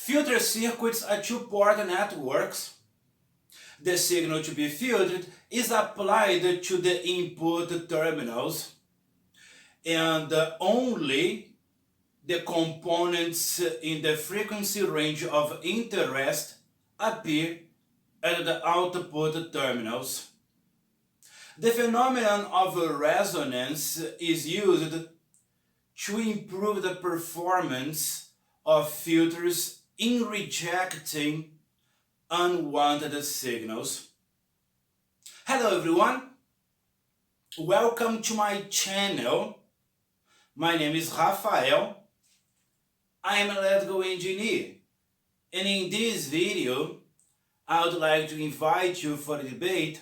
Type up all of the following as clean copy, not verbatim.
Filter circuits are two-port networks. The signal to be filtered is applied to the input terminals, and only the components in the frequency range of interest appear at the output terminals. The phenomenon of resonance is used to improve the performance of filters in rejecting unwanted signals. Hello everyone, welcome to my channel. My name is Rafael. I am an electrical engineer, and in this video I would like to invite you for a debate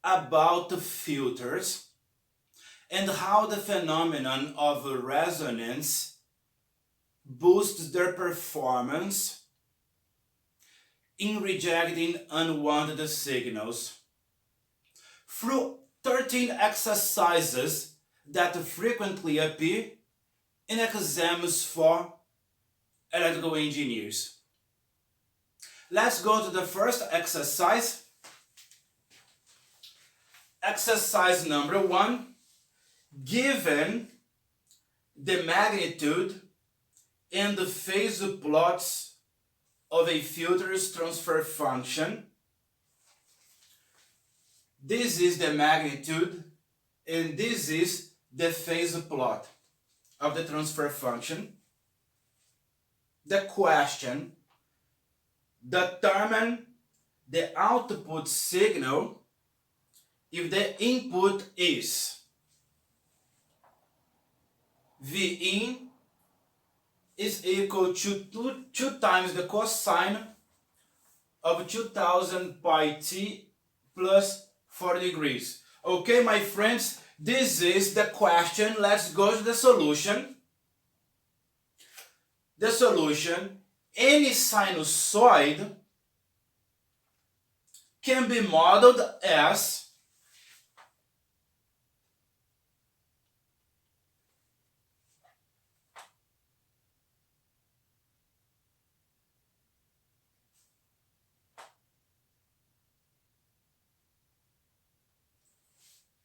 about filters and how the phenomenon of resonance boosts their performance in rejecting unwanted signals through 13 exercises that frequently appear in exams for electrical engineers. Let's go to the first exercise. Exercise number 1. Given the magnitude and the phase plots of a filter's transfer function, this is the magnitude and this is the phase plot of the transfer function. The question: determine the output signal if the input is Vin is equal to 2 times the cosine of 2000 pi t plus 40 degrees. Okay, my friends, this is the question. Let's go to the solution. The solution: any sinusoid can be modeled as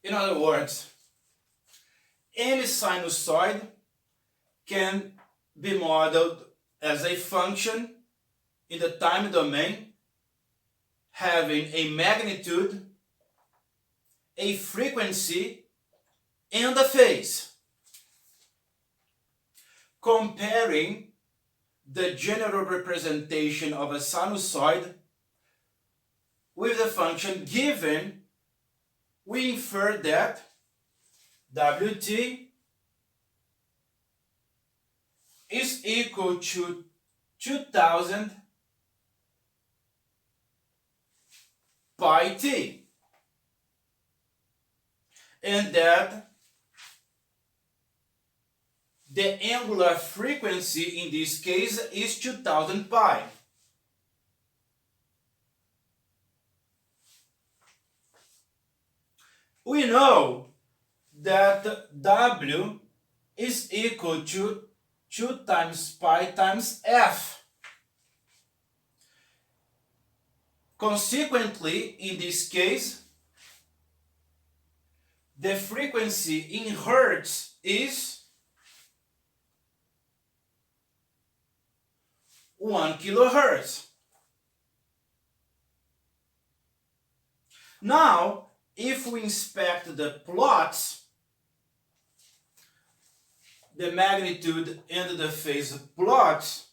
in other words, any sinusoid can be modeled as a function in the time domain having a magnitude, a frequency, and a phase. Comparing the general representation of a sinusoid with the function given, we infer that Wt is equal to 2000 pi t, and that the angular frequency in this case is 2000 pi. We know that W is equal to 2 times pi times F. Consequently, in this case, the frequency in hertz is 1 kilohertz. Now, if we inspect the plots, the magnitude and the phase plots,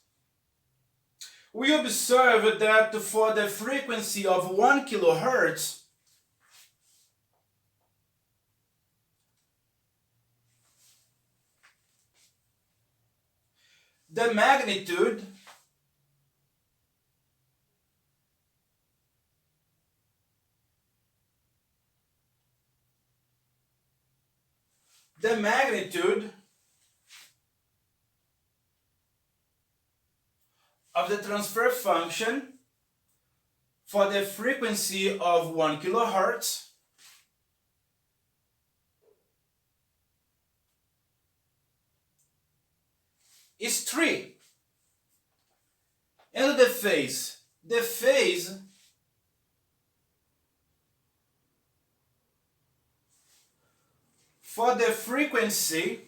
we observe that for the frequency of 1 kilohertz, the magnitude of the transfer function for the frequency of 1 kilohertz is 3. And the phase. The phase for the frequency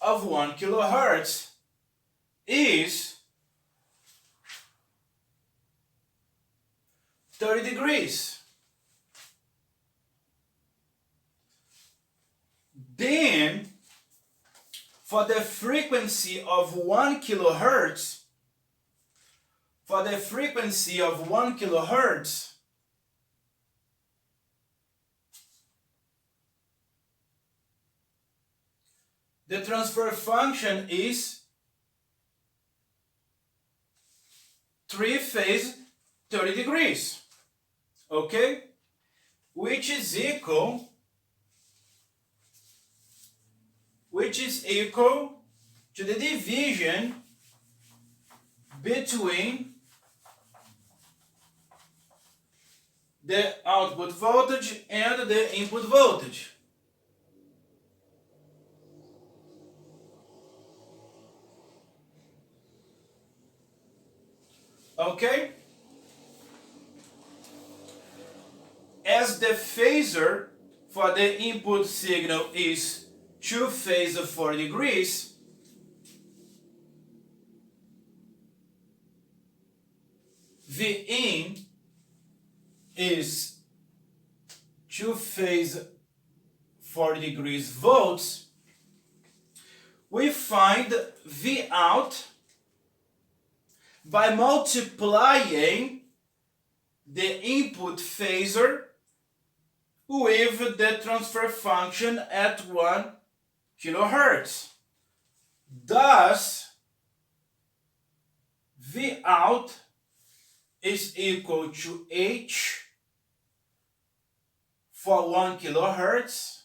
of 1 kilohertz is 30 degrees. Then, for the frequency of 1 kilohertz, the transfer function is 3 phase 30 degrees. Okay? Which is equal to the division between the output voltage and the input voltage. Okay? As the phasor for the input signal is 2 phase of 40 degrees, Vin is 2 phase 40 degrees volts, we find V out by multiplying the input phasor with the transfer function at 1 kilohertz. Thus, V out is equal to H for 1 kilohertz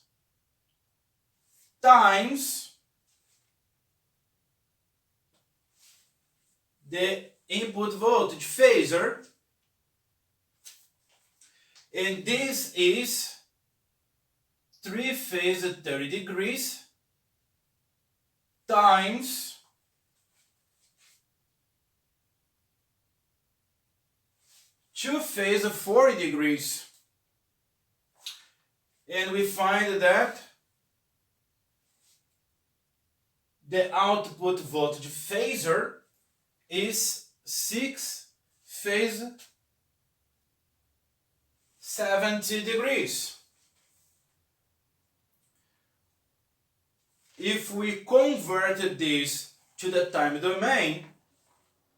times the input voltage phasor, and this is 3 phase 30 degrees times 2 phase 40 degrees, and we find that the output voltage phasor is 6 phase 70 degrees. If we convert this to the time domain,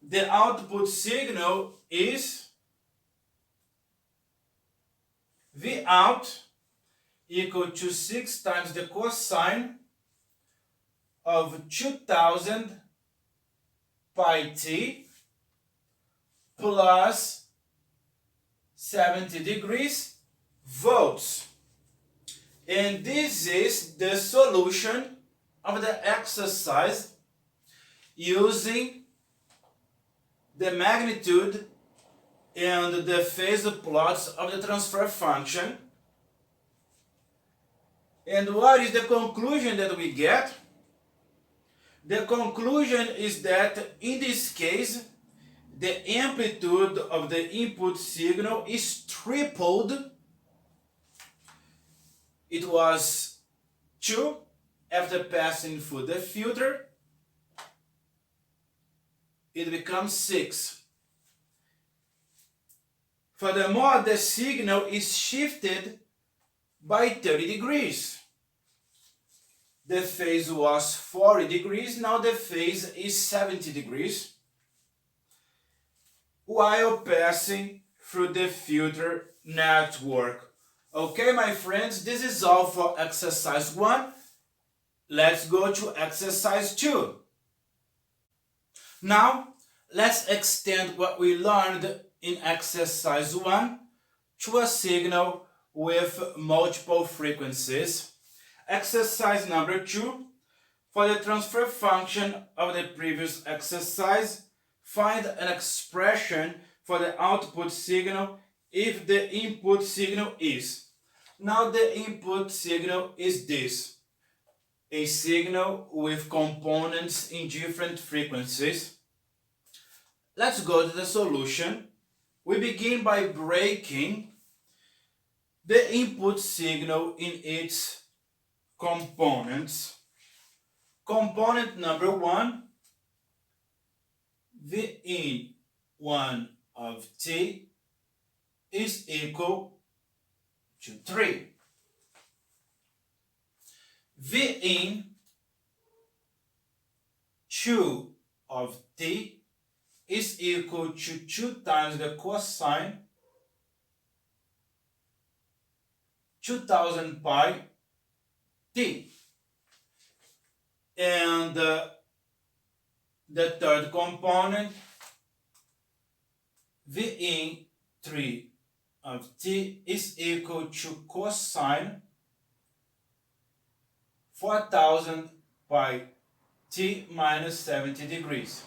the output signal is V out equal to 6 times the cosine of 2000 pi t plus 70 degrees volts. And this is the solution of the exercise using the magnitude and the phase plots of the transfer function. And what is the conclusion that we get? The conclusion is that in this case, the amplitude of the input signal is tripled. It was 2 after passing through the filter. It becomes 6. Furthermore, the signal is shifted by 30 degrees. The phase was 40 degrees, now the phase is 70 degrees, while passing through the filter network. Okay, my friends, this is all for exercise 1. Let's go to exercise 2. Now, let's extend what we learned in exercise 1 to a signal with multiple frequencies. Exercise number 2. For the transfer function of the previous exercise, find an expression for the output signal if the input signal is. Now the input signal is this, a signal with components in different frequencies. Let's go to the solution. We begin by breaking the input signal in its components. Component number 1, the in1 of t is equal to 3. V in 2 of t is equal to 2 times the cosine 2000 pi t. And the third component, V in 3 of t is equal to cosine 4000 pi t minus 70 degrees.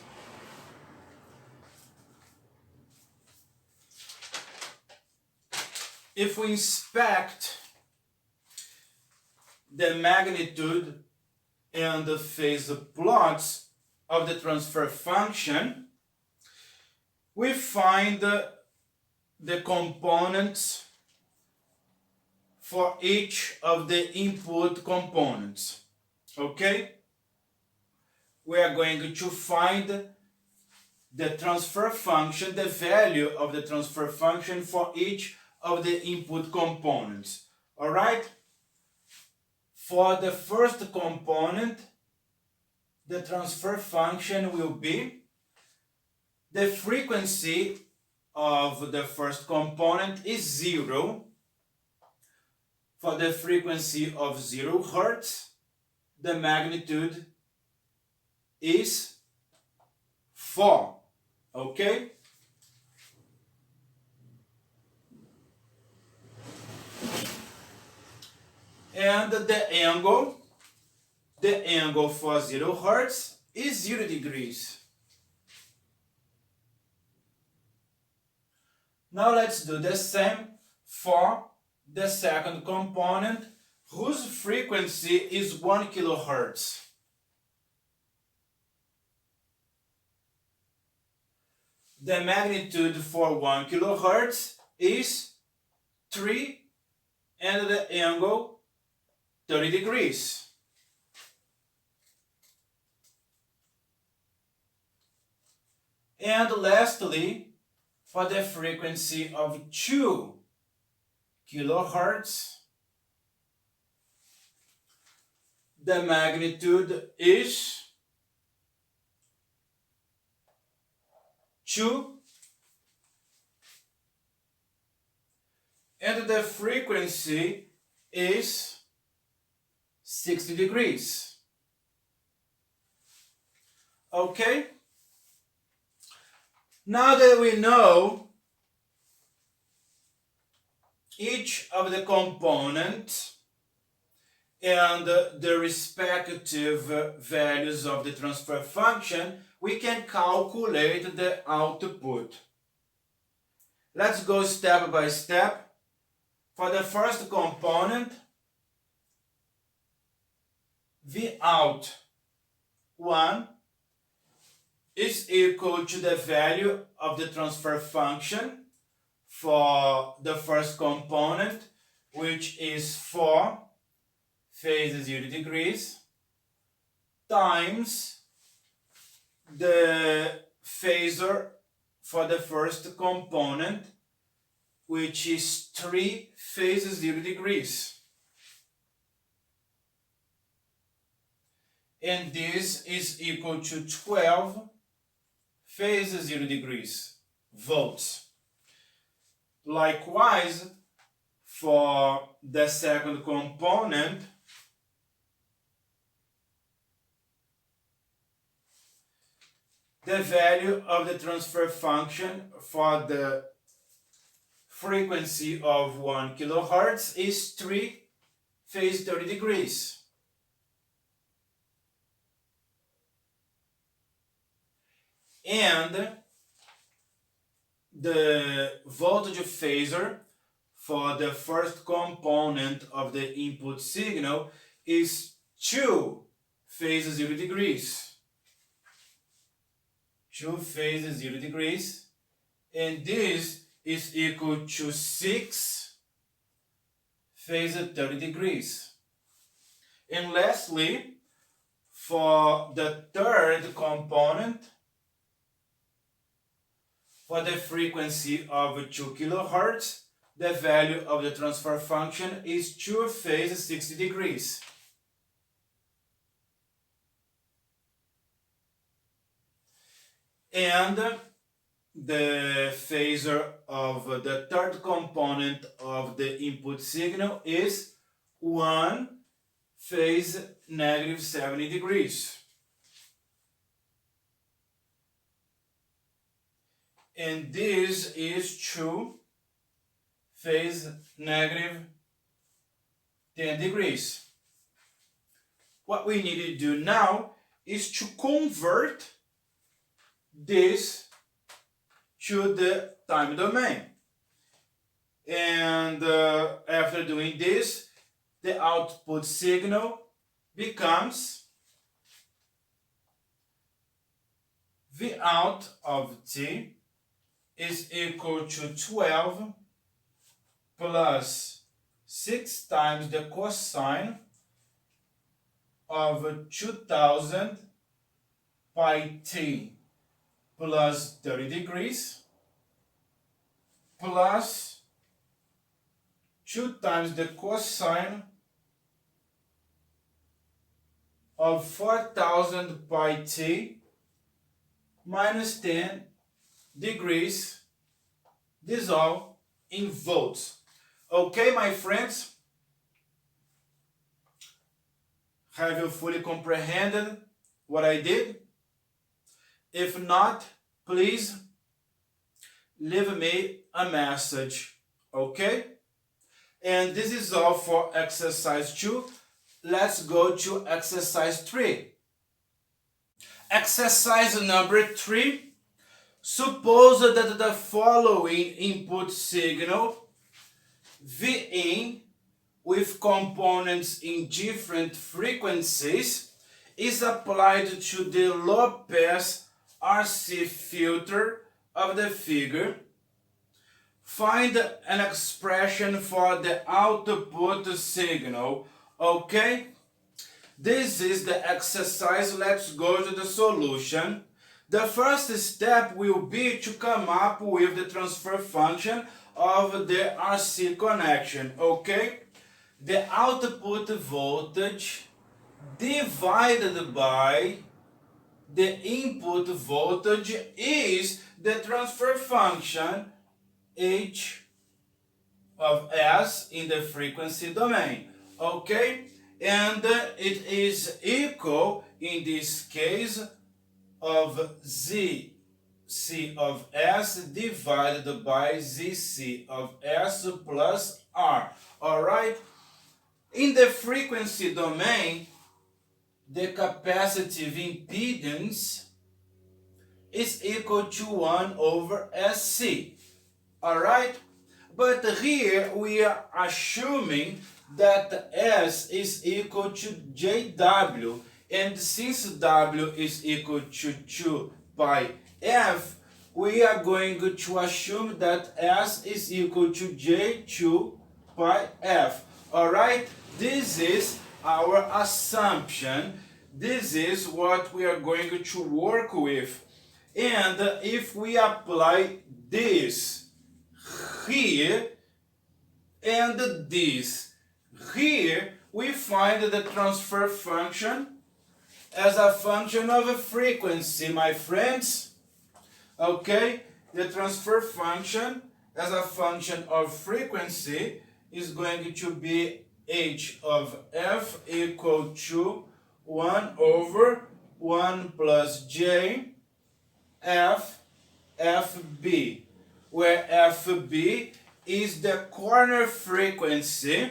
If we inspect the magnitude and the phase plots of the transfer function, we find the components for each of the input components. Okay? We are going to find the transfer function, the value of the transfer function for each of the input components. All right? For the first component, the transfer function will be the frequency of the first component is 0. For the frequency of 0 Hertz, the magnitude is 4. Okay? And the angle for 0 Hertz is 0 degrees. Now let's do the same for the second component, whose frequency is 1 kilohertz. The magnitude for 1 kilohertz is 3 and the angle 30 degrees. And lastly, for the frequency of 2 kilohertz, the magnitude is 2 and the frequency is 60 degrees. Okay? Now that we know each of the components and the respective values of the transfer function, we can calculate the output. Let's go step by step. For the first component, V out 1 is equal to the value of the transfer function for the first component, which is 4 phase 0 degrees, times the phasor for the first component, which is 3 phase 0 degrees. And this is equal to 12 phase 0 degrees volts. Likewise, for the second component, the value of the transfer function for the frequency of 1 kilohertz is 3 phase 30 degrees. And the voltage phasor for the first component of the input signal is 2 phases 0 degrees. 2 phases 0 degrees. And this is equal to 6 phases 30 degrees. And lastly, for the third component, for the frequency of 2 kilohertz, the value of the transfer function is 2 phases 60 degrees. And the phasor of the third component of the input signal is 1 phase negative 70 degrees. And this is 2 phase negative 10 degrees. What we need to do now is to convert this to the time domain. And after doing this, the output signal becomes V out of t is equal to 12 plus 6 times the cosine of 2000 pi t plus 30 degrees plus 2 times the cosine of 4000 pi t minus 10 degrees, this all in volts. Okay, my friends? Have you fully comprehended what I did? If not, please leave me a message, okay? And this is all for exercise 2. Let's go to exercise 3. Exercise number 3. Suppose that the following input signal Vin with components in different frequencies is applied to the low-pass RC filter of the figure. Find an expression for the output signal. Okay? This is the exercise. Let's go to the solution. The first step will be to come up with the transfer function of the RC connection. Okay? The output voltage divided by the input voltage is the transfer function H of S in the frequency domain. Okay? And it is equal, in this case, of ZC of S divided by ZC of S plus R. Alright? In the frequency domain, the capacitive impedance is equal to 1 over SC. Alright? But here we are assuming that S is equal to JW. And since W is equal to 2 pi F, we are going to assume that S is equal to J2 pi F. Alright? This is our assumption. This is what we are going to work with. And if we apply this here and this here, we find the transfer function as a function of a frequency, my friends. Okay? The transfer function as a function of frequency is going to be H of F equal to 1 over 1 plus J F FB, where FB is the corner frequency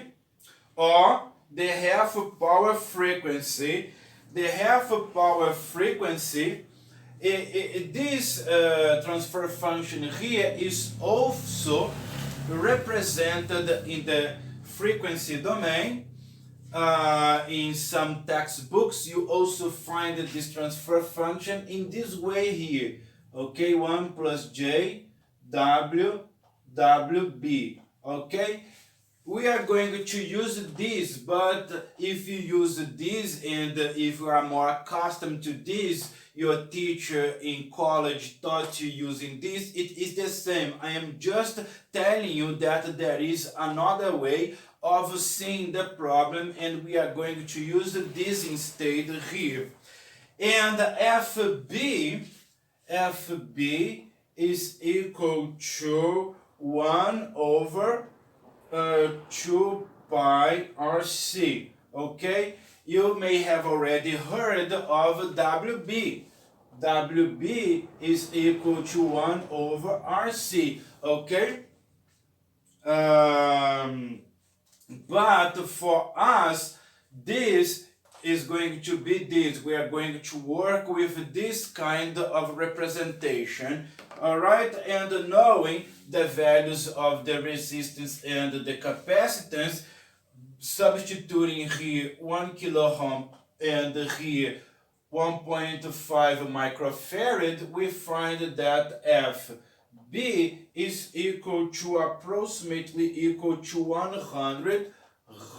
or the half power frequency. The half power frequency, this transfer function here is also represented in the frequency domain. In some textbooks, you also find this transfer function in this way here. Okay, 1 plus j w wb. Okay, we are going to use this, but if you use this and if you are more accustomed to this, your teacher in college taught you using this, it is the same. I am just telling you that there is another way of seeing the problem, and we are going to use this instead here. And FB is equal to 1 over 2 pi RC. Okay, you may have already heard of WB. WB is equal to 1 over RC. Okay, but for us, this is going to be this. We are going to work with this kind of representation, all right? And knowing the values of the resistance and the capacitance, substituting here 1 kilo-ohm and here 1.5 microfarad, we find that FB is equal to approximately equal to 100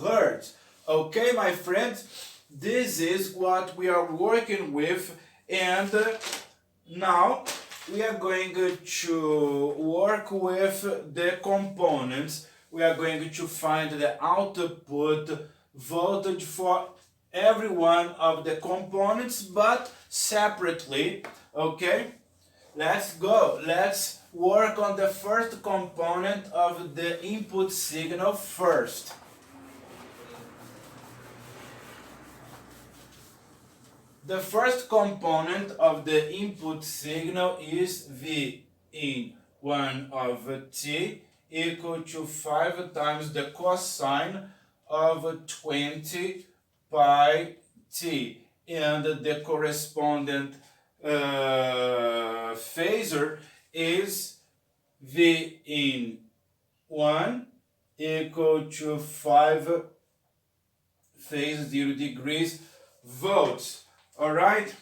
hertz. Okay, my friends, this is what we are working with, and now we are going to work with the components. We are going to find the output voltage for every one of the components, but separately. Okay, let's go. Let's work on the first component of the input signal first. The first component of the input signal is V in 1 over t equal to 5 times the cosine of 20 pi t, and the corresponding phasor is V in 1 equal to 5 phase 0 degrees volts. All right,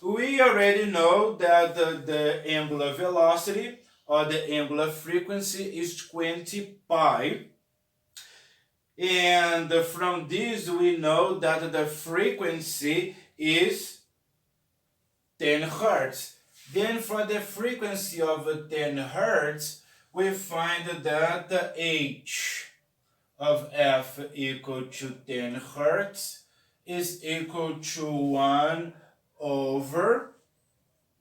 we already know that the angular velocity or the angular frequency is 20 pi. And from this we know that the frequency is 10 hertz. Then for the frequency of 10 hertz, we find that H of f equal to 10 hertz is equal to 1 over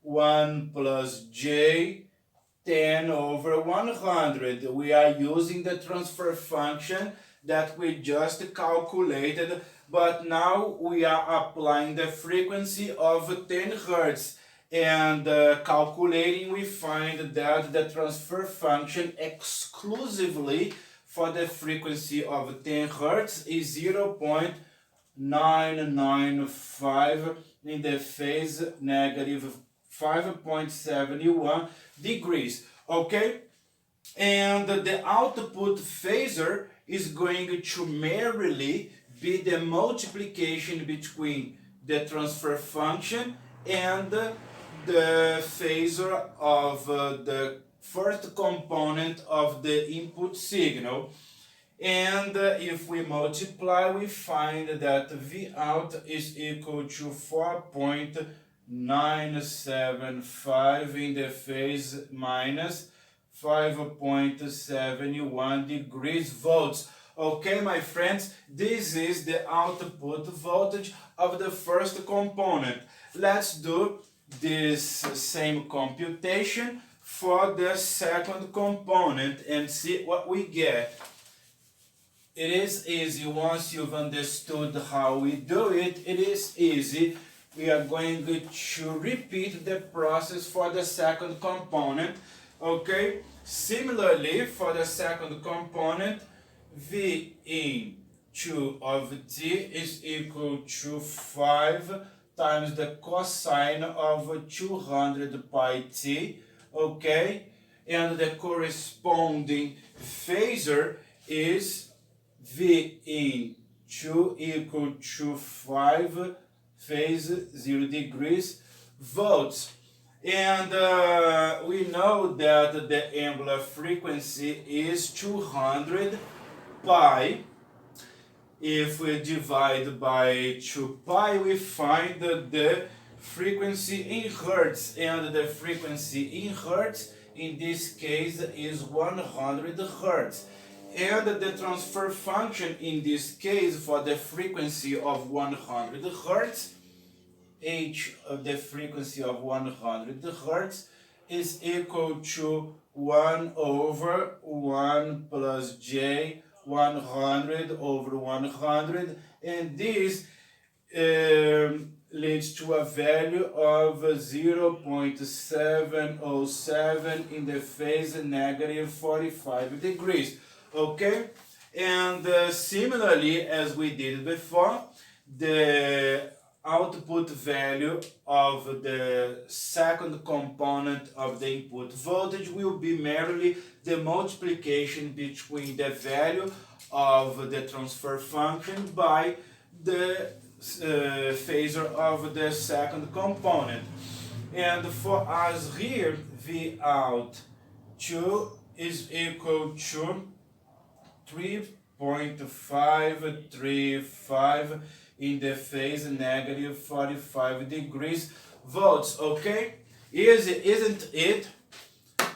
1 plus j 10 over 100. We are using the transfer function that we just calculated, but now we are applying the frequency of 10 hertz. And calculating, we find that the transfer function exclusively for the frequency of 10 hertz is 0.995 in the phase negative 5.71 degrees. Okay, and the output phasor is going to merely be the multiplication between the transfer function and the phasor of the first component of the input signal. And if we multiply, we find that V out is equal to 4.975 in the phase minus 5.71 degrees volts. Okay, my friends, this is the output voltage of the first component. Let's do this same computation for the second component and see what we get. It is easy. Once you've understood how we do it, it is easy. We are going to repeat the process for the second component. Okay, similarly for the second component, V in 2 of t is equal to 5 times the cosine of 200 pi t. Okay, and the corresponding phasor is V in 2 equal to 5 phase 0 degrees volts. And we know that the angular frequency is 200 pi. If we divide by 2 pi, we find the frequency in hertz, and the frequency in hertz in this case is 100 hertz. And the transfer function in this case for the frequency of 100 hertz, h of the frequency of 100 hertz is equal to 1 over 1 plus j 100 over 100, and this leads to a value of 0.707 in the phase negative 45 degrees. Okay, and similarly as we did before, the output value of the second component of the input voltage will be merely the multiplication between the value of the transfer function by the phasor of the second component. And for us here, V out 2 is equal to 3.535 in the phase negative 45 degrees volts. Okay, easy, isn't it?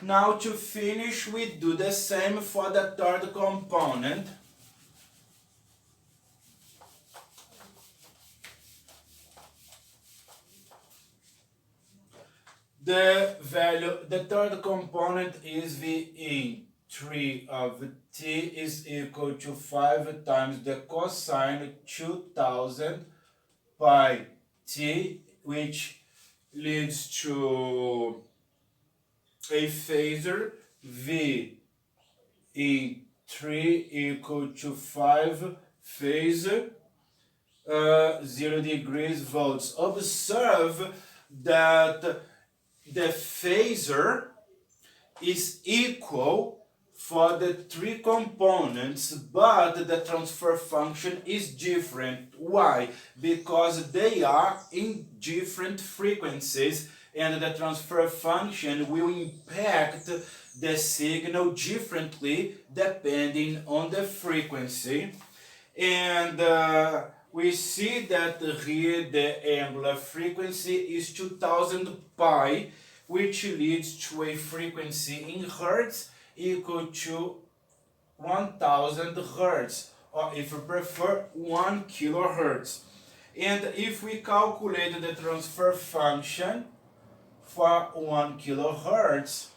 Now to finish, we do the same for the third component. The third component is V in 3 of t is equal to 5 times the cosine 2000 pi t, which leads to a phasor V in 3 equal to 5 phasor 0 degrees volts. Observe that the phasor is equal for the three components, but the transfer function is different. Why? Because they are in different frequencies, and the transfer function will impact the signal differently depending on the frequency. And we see that here the angular frequency is 2000 pi, which leads to a frequency in hertz equal to 1000 hertz, or if you prefer 1 kilohertz. And if we calculate the transfer function for 1 kilohertz,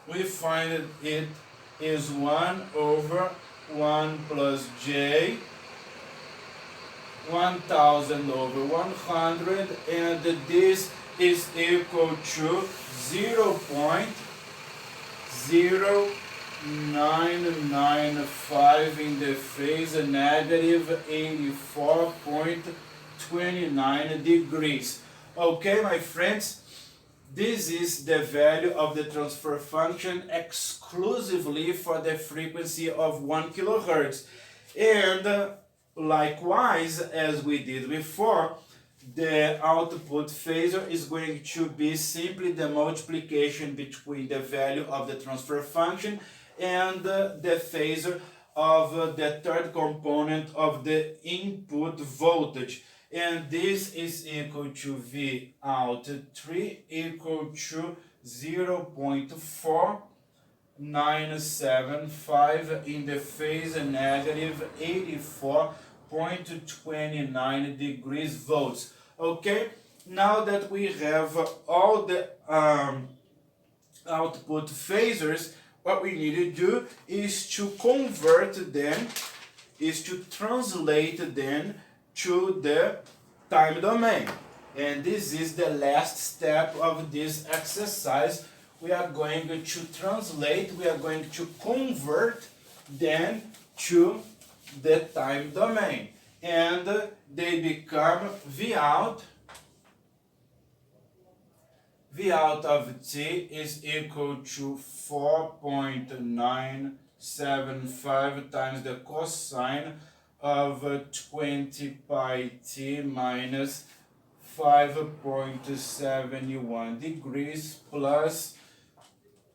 we find it is 1 over 1 plus j 1000 over 100, and this is equal to 0.0995 in the phase negative 84.29 degrees. Okay, my friends, this is the value of the transfer function exclusively for the frequency of 1 kilohertz. And likewise, as we did before, the output phasor is going to be simply the multiplication between the value of the transfer function and the phasor of the third component of the input voltage. And this is equal to V out 3 equal to 0.4975 in the phase negative 84.29 degrees volts. Okay, now that we have all the output phasors, what we need to do is to convert them, is to translate them to the time domain. And this is the last step of this exercise. We are going to translate, we are going to convert them to the time domain. And they become V out V out of t is equal to 4.975 times the cosine of 20 pi t minus 5.71 degrees plus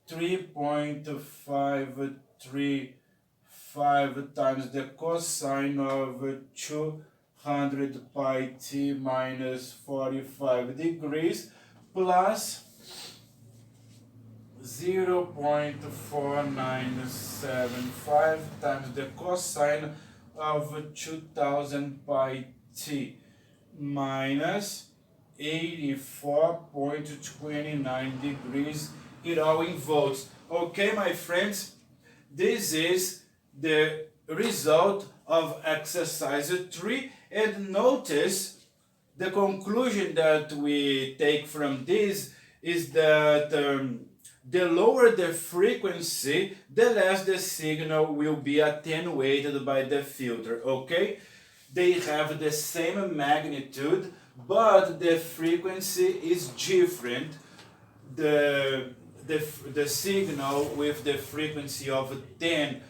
3.535 times the cosine of 200 pi t minus 45 degrees plus 0.4975 times the cosine of 2000 pi t minus 84.29 degrees, it all in volts. Okay, my friends, this is the result of exercise 3, and notice the conclusion that we take from this is that the lower the frequency, the less the signal will be attenuated by the filter, okay? They have the same magnitude, but the frequency is different. The signal with the frequency of 10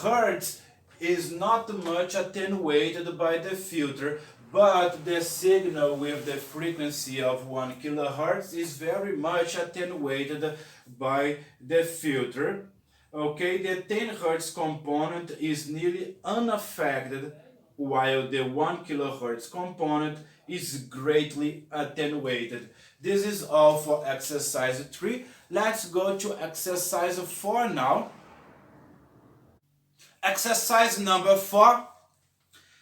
hertz is not much attenuated by the filter, but the signal with the frequency of 1 kilohertz is very much attenuated by the filter. Okay, the 10 hertz component is nearly unaffected, while the 1 kilohertz component is greatly attenuated. This is all for exercise 3. Let's go to exercise 4 now. Exercise number 4.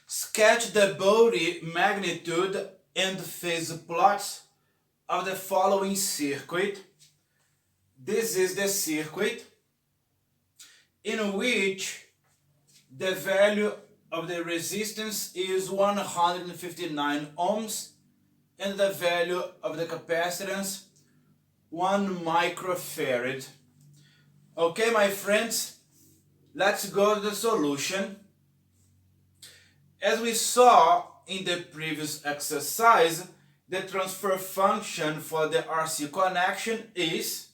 Sketch the body magnitude and phase plots of the following circuit. This is the circuit in which the value of the resistance is 159 ohms and the value of the capacitance 1 microfarad. Okay, my friends, let's go to the solution. As we saw in the previous exercise, the transfer function for the RC connection is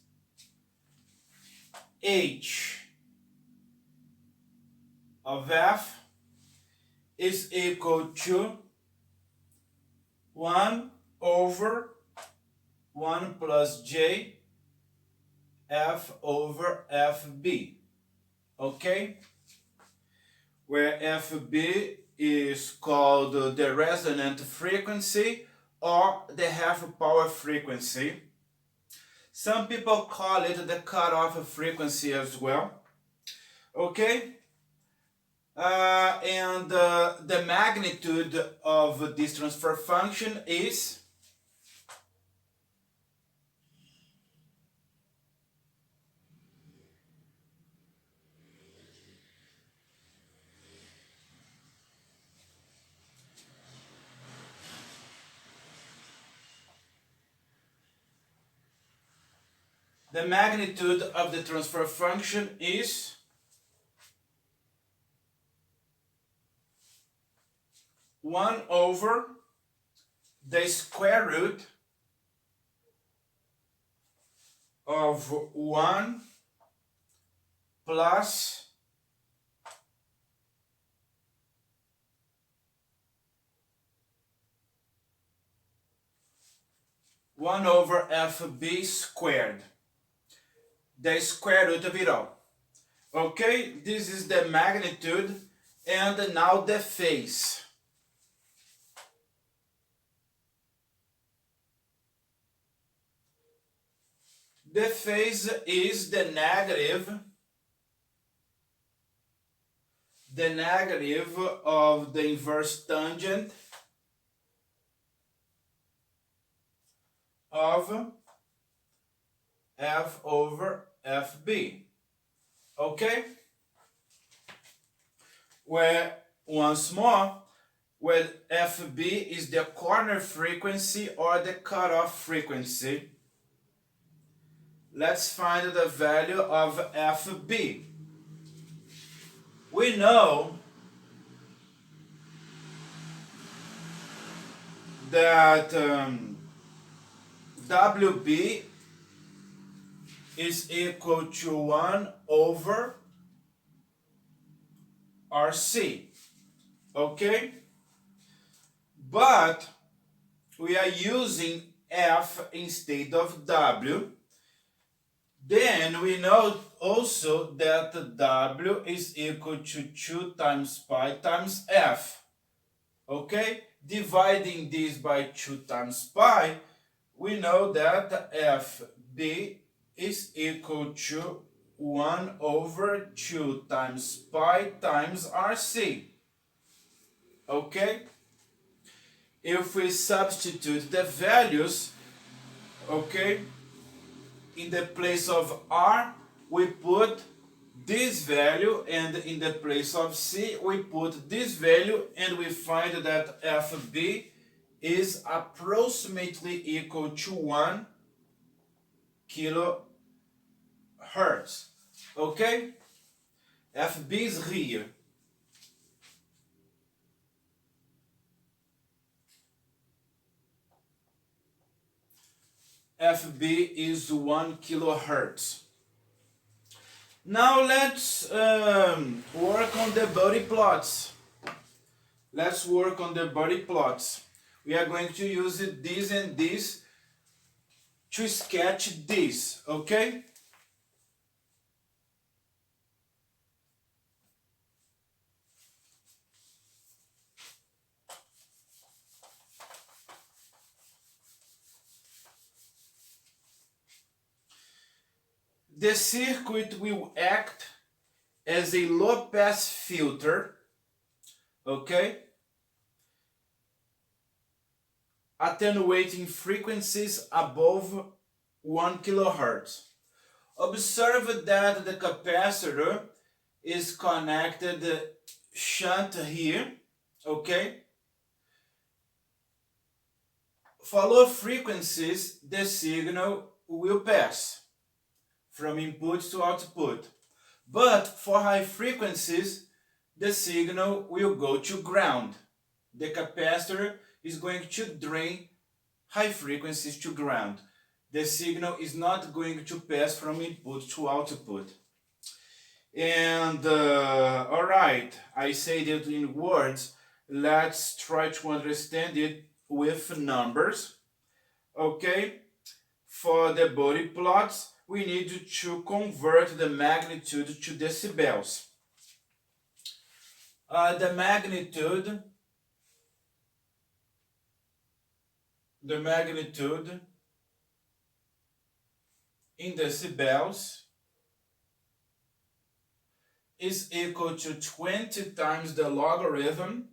H of F is equal to 1 over 1 plus J F over FB. Okay? Where FB is called the resonant frequency or the half power frequency. Some people call it the cutoff frequency as well. Okay? And the magnitude of this transfer function is the magnitude of the transfer function is 1 over the square root of 1 plus 1 over FB squared. The square root of it all. Okay, this is the magnitude, and now the phase. The phase is the negative of the inverse tangent of F over FB. Okay? Where, once more, where FB is the corner frequency or the cutoff frequency. Let's find the value of FB. We know that WB is equal to 1 over RC. Okay? But we are using F instead of W. Then we know also that W is equal to 2 times pi times F. Okay? Dividing this by 2 times pi, we know that FB is equal to 1 over 2 times pi times RC. Okay? If we substitute the values, okay, in the place of R, we put this value, and in the place of C, we put this value, and we find that FB is approximately equal to 1 kilohertz. Okay? FB is here. FB is 1 kilohertz. Now let's work on the body plots. Let's work on the body plots. We are going to use this and this to sketch this, okay? The circuit will act as a low-pass filter, okay? Attenuating frequencies above 1 kilohertz. Observe that the capacitor is connected shunt here, okay? For low frequencies, the signal will pass from input to output. But for high frequencies, the signal will go to ground. The capacitor is going to drain high frequencies to ground. The signal is not going to pass from input to output. And alright, I say that in words, let's try to understand it with numbers. Okay, for the body plots, we need to convert the magnitude to decibels. The magnitude in decibels is equal to 20 times the logarithm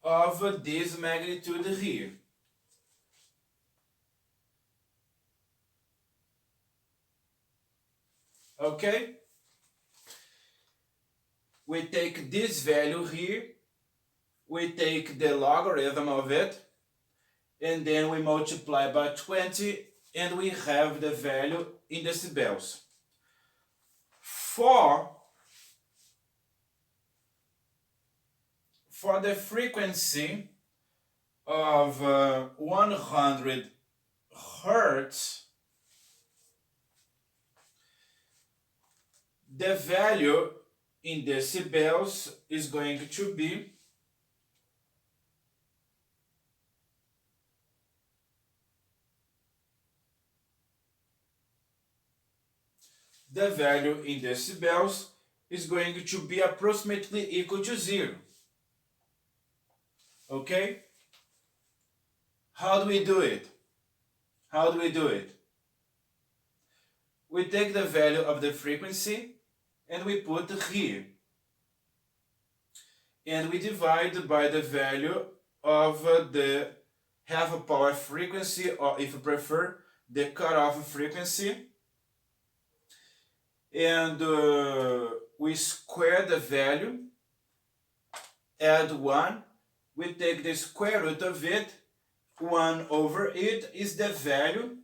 of this magnitude here. Okay? We take this value here, we take the logarithm of it, and then we multiply by 20, and we have the value in decibels. For the frequency of 100 hertz, the value in decibels is going to be approximately equal to 0. Okay? How do we do it? We take the value of the frequency and we put here. And we divide by the value of the half power frequency, or if you prefer, the cutoff frequency. And we square the value, add 1, we take the square root of it, 1 over it is the value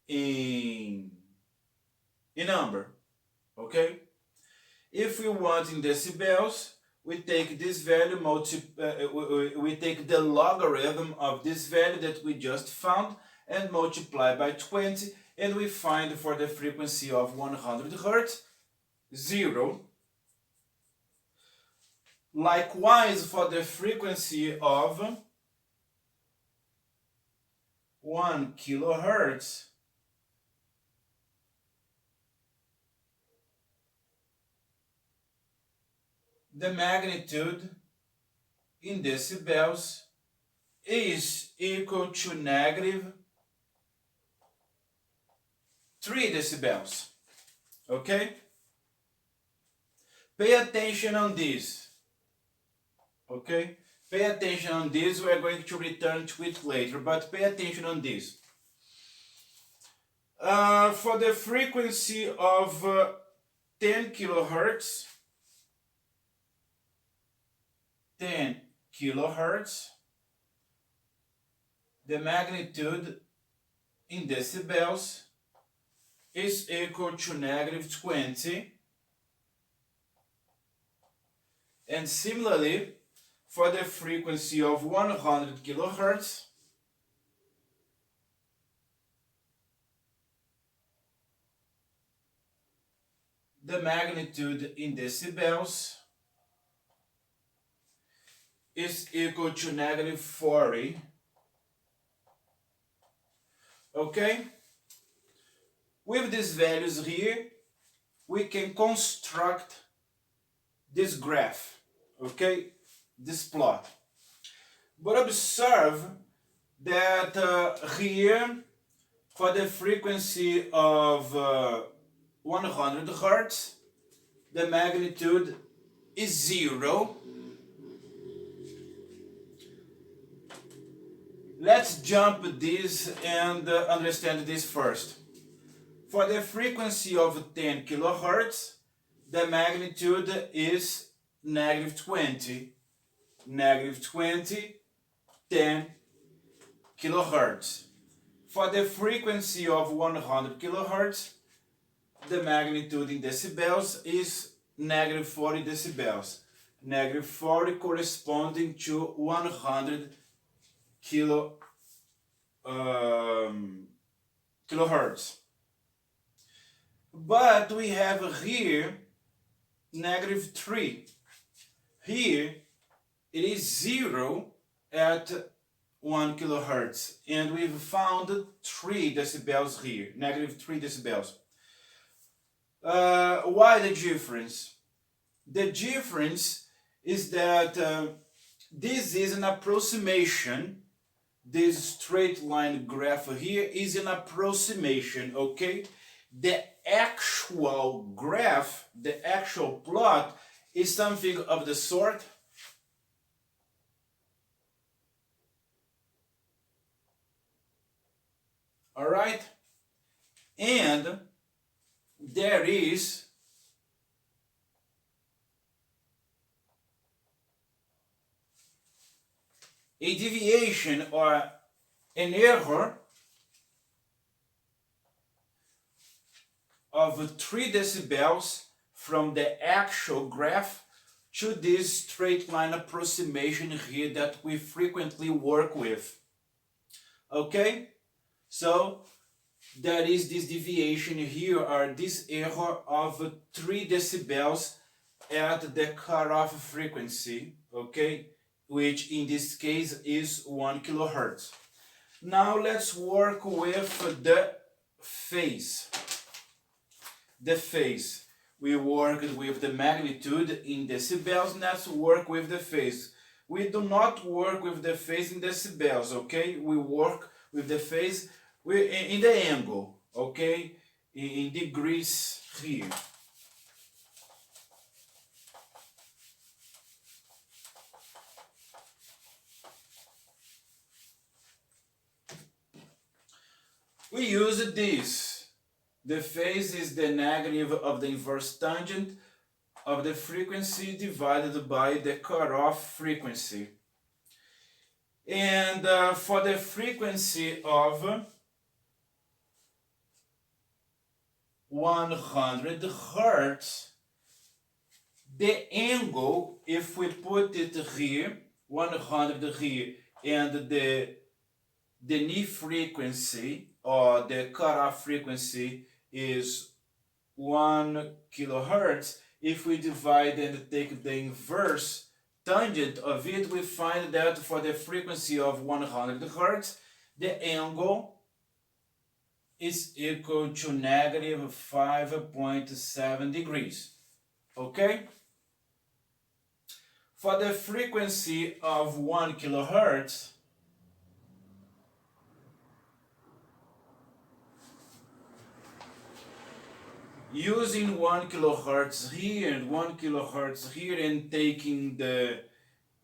in number, okay? If we want in decibels, we take this value, we take the logarithm of this value that we just found, and multiply by 20, and we find for the frequency of 100 Hz 0. Likewise, for the frequency of 1 kilohertz, the magnitude in decibels is equal to negative 3 decibels. Okay? Pay attention on this. Okay? Pay attention on this. We are going to return to it later, but pay attention on this. For the frequency of 10 kilohertz, 10 kilohertz, the magnitude in decibels is equal to negative 20. And similarly, for the frequency of 100 kilohertz, the magnitude in decibels is equal to negative 40. Okay? With these values here, we can construct this graph, okay? This plot. But observe that here, for the frequency of 100 Hz, the magnitude is 0. Let's jump this and understand this first. For the frequency of 10 kilohertz, the magnitude is negative 20. Negative 20, 10 kilohertz. For the frequency of 100 kilohertz, the magnitude in decibels is negative 40 decibels. Negative 40 corresponding to 100 kilohertz. But we have here negative 3. Here it is 0 at 1 kilohertz, and we've found 3 decibels here, negative 3 decibels. Why the difference? The difference is that this is an approximation. This straight line graph here is an approximation, okay? The actual graph, the actual plot, is something of the sort. All right? And there is a deviation or an error of 3 decibels from the actual graph to this straight line approximation here that we frequently work with. Okay? So there is this deviation here, or this error of 3 decibels at the cutoff frequency, okay? Which in this case is 1 kilohertz. Now let's work with the phase. The phase. We worked with the magnitude in decibels, let's work with the phase. We do not work with the phase in decibels, okay? We work with the phase in the angle, okay? In degrees here. We use this. The phase is the negative of the inverse tangent of the frequency divided by the cutoff frequency. And for the frequency of 100 Hertz, the angle, if we put it here, 100 here, and the the knee frequency or the cutoff frequency is 1 kilohertz. If we divide and take the inverse tangent of it, we find that for the frequency of 100 hertz, the angle is equal to negative 5.7 degrees. Okay? For the frequency of 1 kilohertz, using 1 kilohertz here and 1 kilohertz here and taking the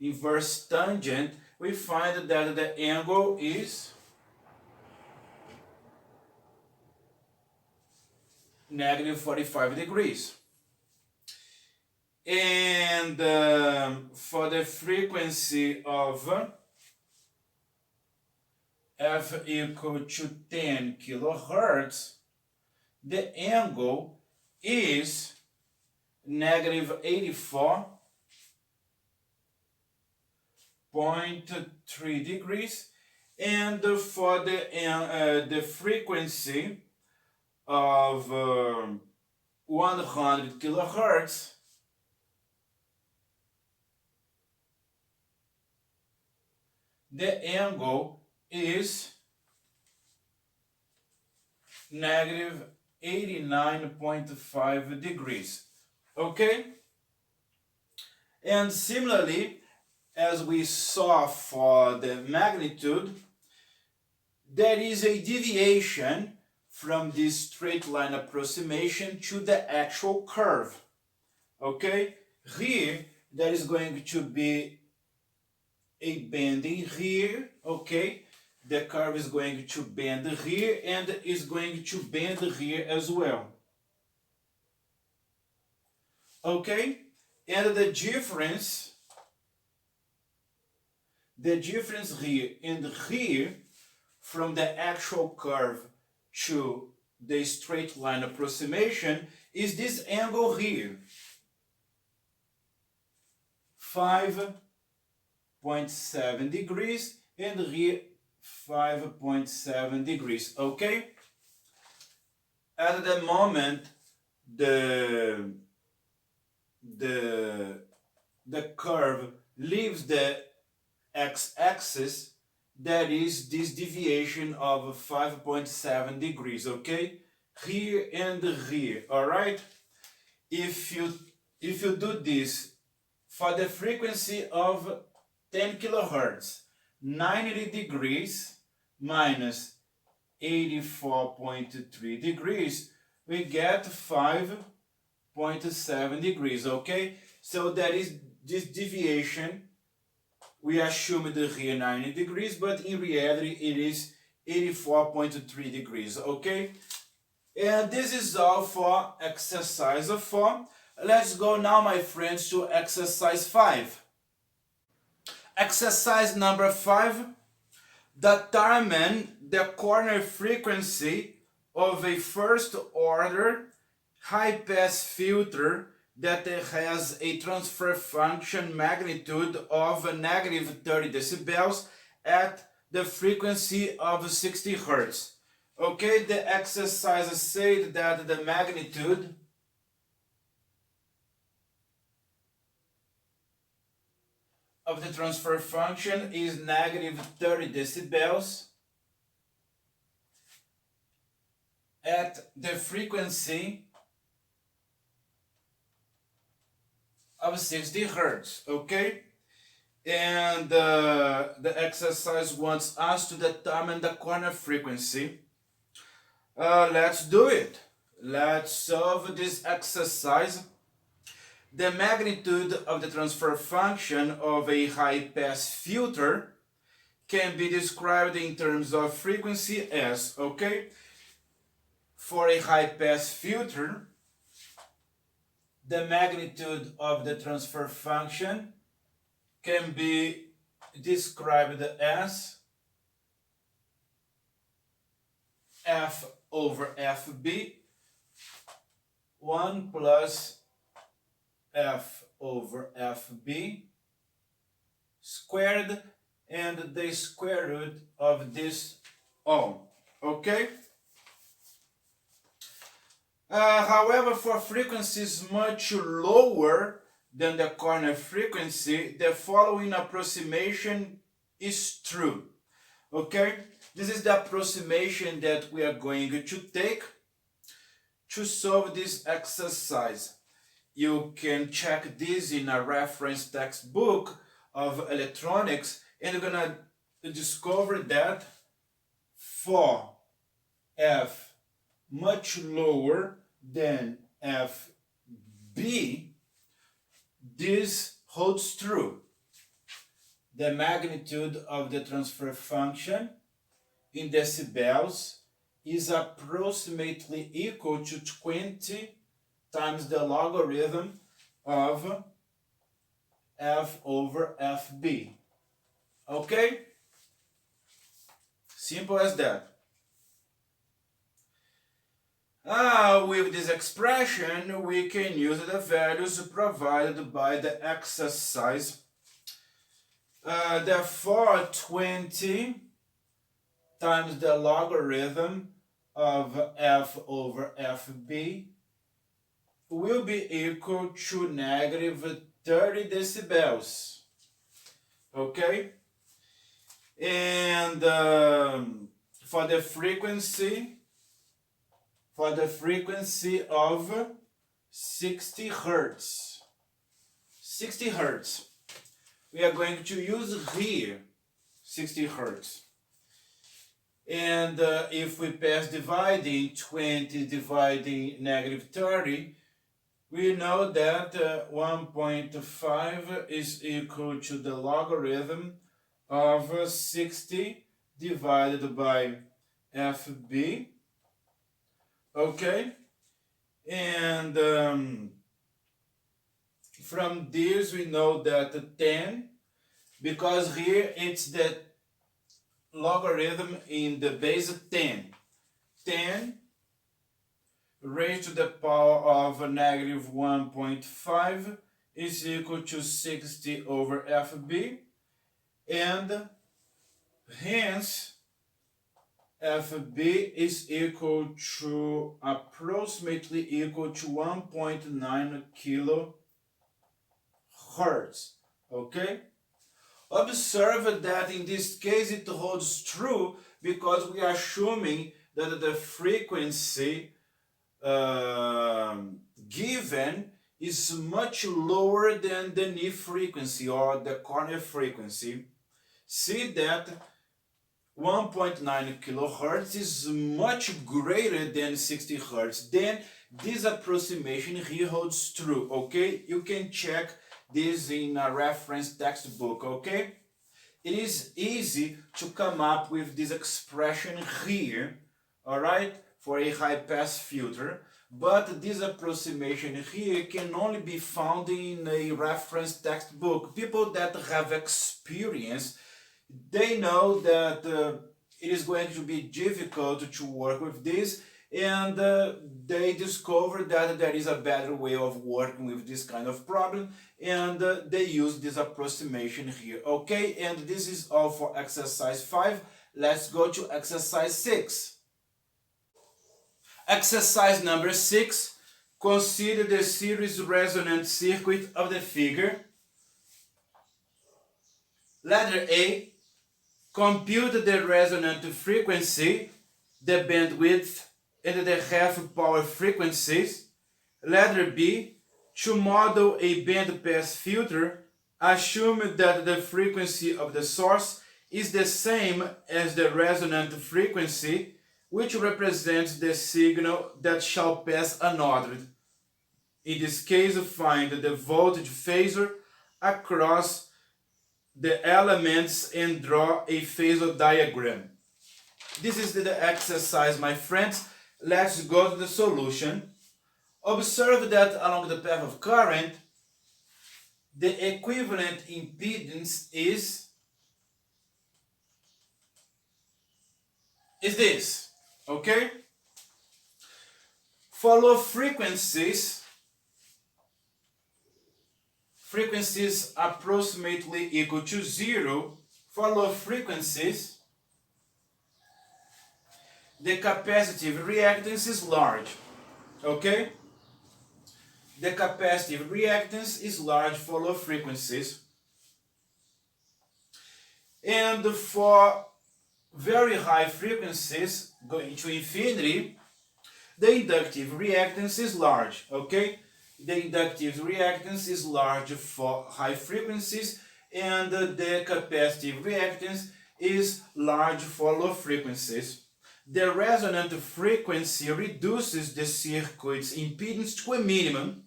inverse tangent, we find that the angle is negative 45 degrees. And for the frequency of f equal to 10 kilohertz, the angle is negative 84.3 degrees. And for the frequency of 100 kilohertz, the angle is negative 89.5 degrees. Okay? And similarly, as we saw for the magnitude, there is a deviation from this straight line approximation to the actual curve. Okay? Here, there is going to be a bending here. Okay? The curve is going to bend here and is going to bend here as well. Okay? And the difference here and here from the actual curve to the straight line approximation is this angle here, 5.7 degrees, and here 5.7 degrees. Okay? At the moment the curve leaves the x-axis, that is this deviation of 5.7 degrees. Okay? Here and here. All right? If you do this for the frequency of 10 kilohertz, 90 degrees minus 84.3 degrees, we get 5.7 degrees. Okay? So that is this deviation. We assumed here 90 degrees, but in reality it is 84.3 degrees. Okay? And this is all for exercise 4. Let's go now, my friends, to exercise 5. Exercise number 5. Determine the corner frequency of a first order high pass filter that has a transfer function magnitude of negative 30 decibels at the frequency of 60 hertz. Okay, the exercise said that the magnitude of the transfer function is negative 30 decibels at the frequency of 60 hertz. Okay? And the exercise wants us to determine the corner frequency. Let's do it. Let's solve this exercise. The magnitude of the transfer function of a high-pass filter can be described in terms of frequency as, okay? For a high-pass filter, the magnitude of the transfer function can be described as f over fb, 1 plus f over fb squared, and the square root of this all. Okay? However, for frequencies much lower than the corner frequency, the following approximation is true. Okay? This is the approximation that we are going to take to solve this exercise. You can check this in a reference textbook of electronics, and you're gonna discover that for F much lower than FB, this holds true. The magnitude of the transfer function in decibels is approximately equal to 20 times the logarithm of F over FB. Okay? Simple as that. With this expression, we can use the values provided by the exercise. Therefore, 20 times the logarithm of F over FB will be equal to negative 30 decibels. Okay? And for the frequency of 60 hertz. 60 hertz. We are going to use here 60 hertz. And if we pass dividing 20 dividing negative 30, we know that 1.5 is equal to the logarithm of 60 divided by FB. Okay? And from this we know that 10, because here it's the logarithm in the base 10. 10 raised to the power of negative 1.5 is equal to 60 over FB, and hence FB is equal to approximately equal to 1.9 kilohertz. Okay? Observe that in this case it holds true because we are assuming that the frequency given is much lower than the knee frequency or the corner frequency. See that 1.9 kilohertz is much greater than 60 hertz. Then this approximation here holds true. Okay, you can check this in a reference textbook. Okay, it is easy to come up with this expression here, all right, for a high pass filter, but this approximation here can only be found in a reference textbook. People that have experience, they know that it is going to be difficult to work with this, and they discover that there is a better way of working with this kind of problem, and they use this approximation here. Okay, and this is all for exercise 5. Let's go to exercise 6. Exercise number 6. Consider the series resonant circuit of the figure. Letter A. Compute the resonant frequency, the bandwidth, and the half power frequencies. Letter B. To model a bandpass filter, assume that the frequency of the source is the same as the resonant frequency, which represents the signal that shall pass unaltered. In this case, find the voltage phasor across the elements and draw a phasor diagram. This is the exercise, my friends. Let's go to the solution. Observe that along the path of current, the equivalent impedance is this, okay? For low frequencies approximately equal to 0, For low frequencies, the capacitive reactance is large. Okay? The capacitive reactance is large for low frequencies. And for very high frequencies, going to infinity, the inductive reactance is large. Okay? The inductive reactance is large for high frequencies, and the capacitive reactance is large for low frequencies. The resonant frequency reduces the circuit's impedance to a minimum,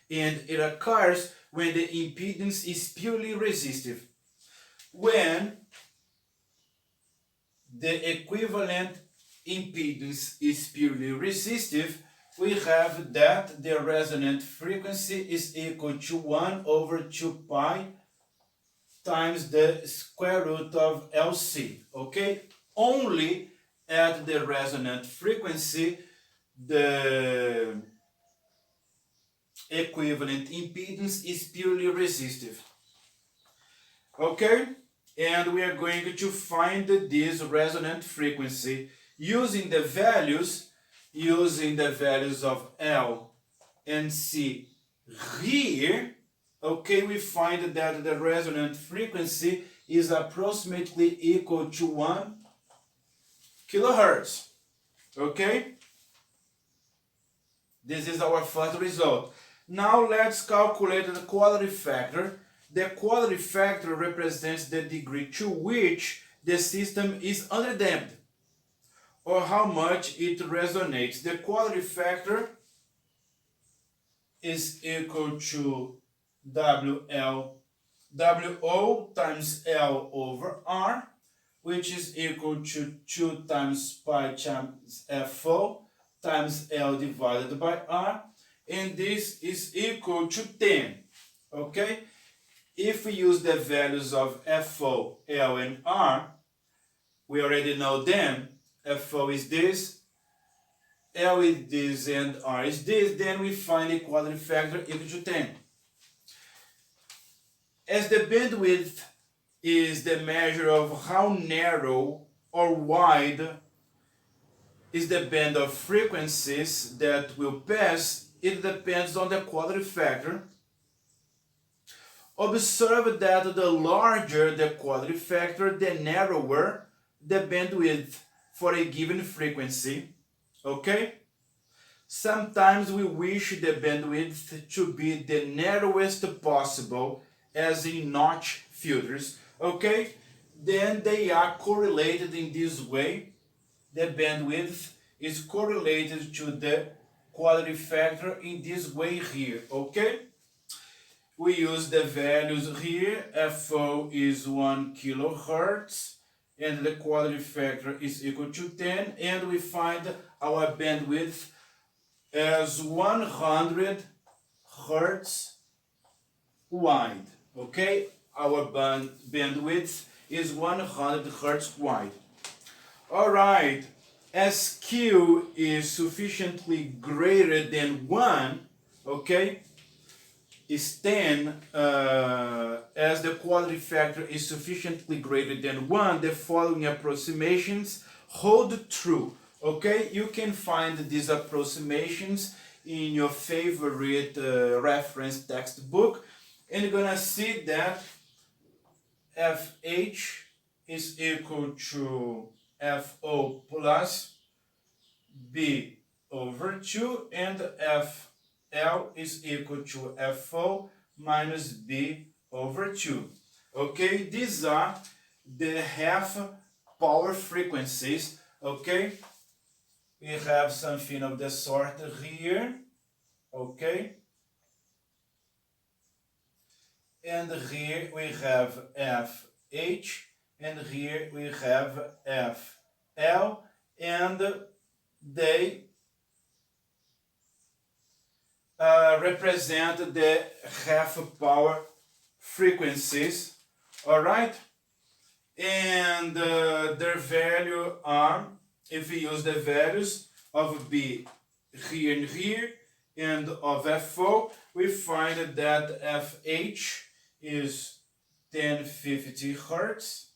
and it occurs when the impedance is purely resistive. When the equivalent impedance is purely resistive, we have that the resonant frequency is equal to 1 over 2 pi times the square root of LC. Okay? Only at the resonant frequency, the equivalent impedance is purely resistive. Okay? And we are going to find this resonant frequency using the values of L and C here. Okay, we find that the resonant frequency is approximately equal to 1 kilohertz. Okay? This is our first result. Now let's calculate the quality factor. The quality factor represents the degree to which the system is underdamped, or how much it resonates. The quality factor is equal to WO times L over R, which is equal to 2 times pi times FO times L divided by R, and this is equal to 10. Okay? If we use the values of FO, L, and R, we already know them. FO is this, L is this, and R is this. Then we find a quality factor equal to 10. As the bandwidth is the measure of how narrow or wide is the band of frequencies that will pass, it depends on the quality factor. Observe that the larger the quality factor, the narrower the bandwidth for a given frequency. Okay? Sometimes we wish the bandwidth to be the narrowest possible, as in notch filters. Okay? Then they are correlated in this way. The bandwidth is correlated to the quality factor in this way here. Okay? We use the values here. FO is 1 kilohertz and the quality factor is equal to 10, and we find our bandwidth as 100 hertz wide. Okay, our bandwidth is 100 hertz wide. All right, as Q is sufficiently greater than 1, okay, is 10, as the quality factor is sufficiently greater than 1, the following approximations hold true. Okay, you can find these approximations in your favorite reference textbook, and you're gonna see that FH is equal to FO plus B over 2, and FL is equal to FO minus B over 2. Okay, these are the half power frequencies. Okay, we have something of the sort here. Okay, and here we have FH, and here we have FL, and they represent the half power frequencies. All right, and their value are, if we use the values of B here and here and of FO, we find that FH is 1050 hertz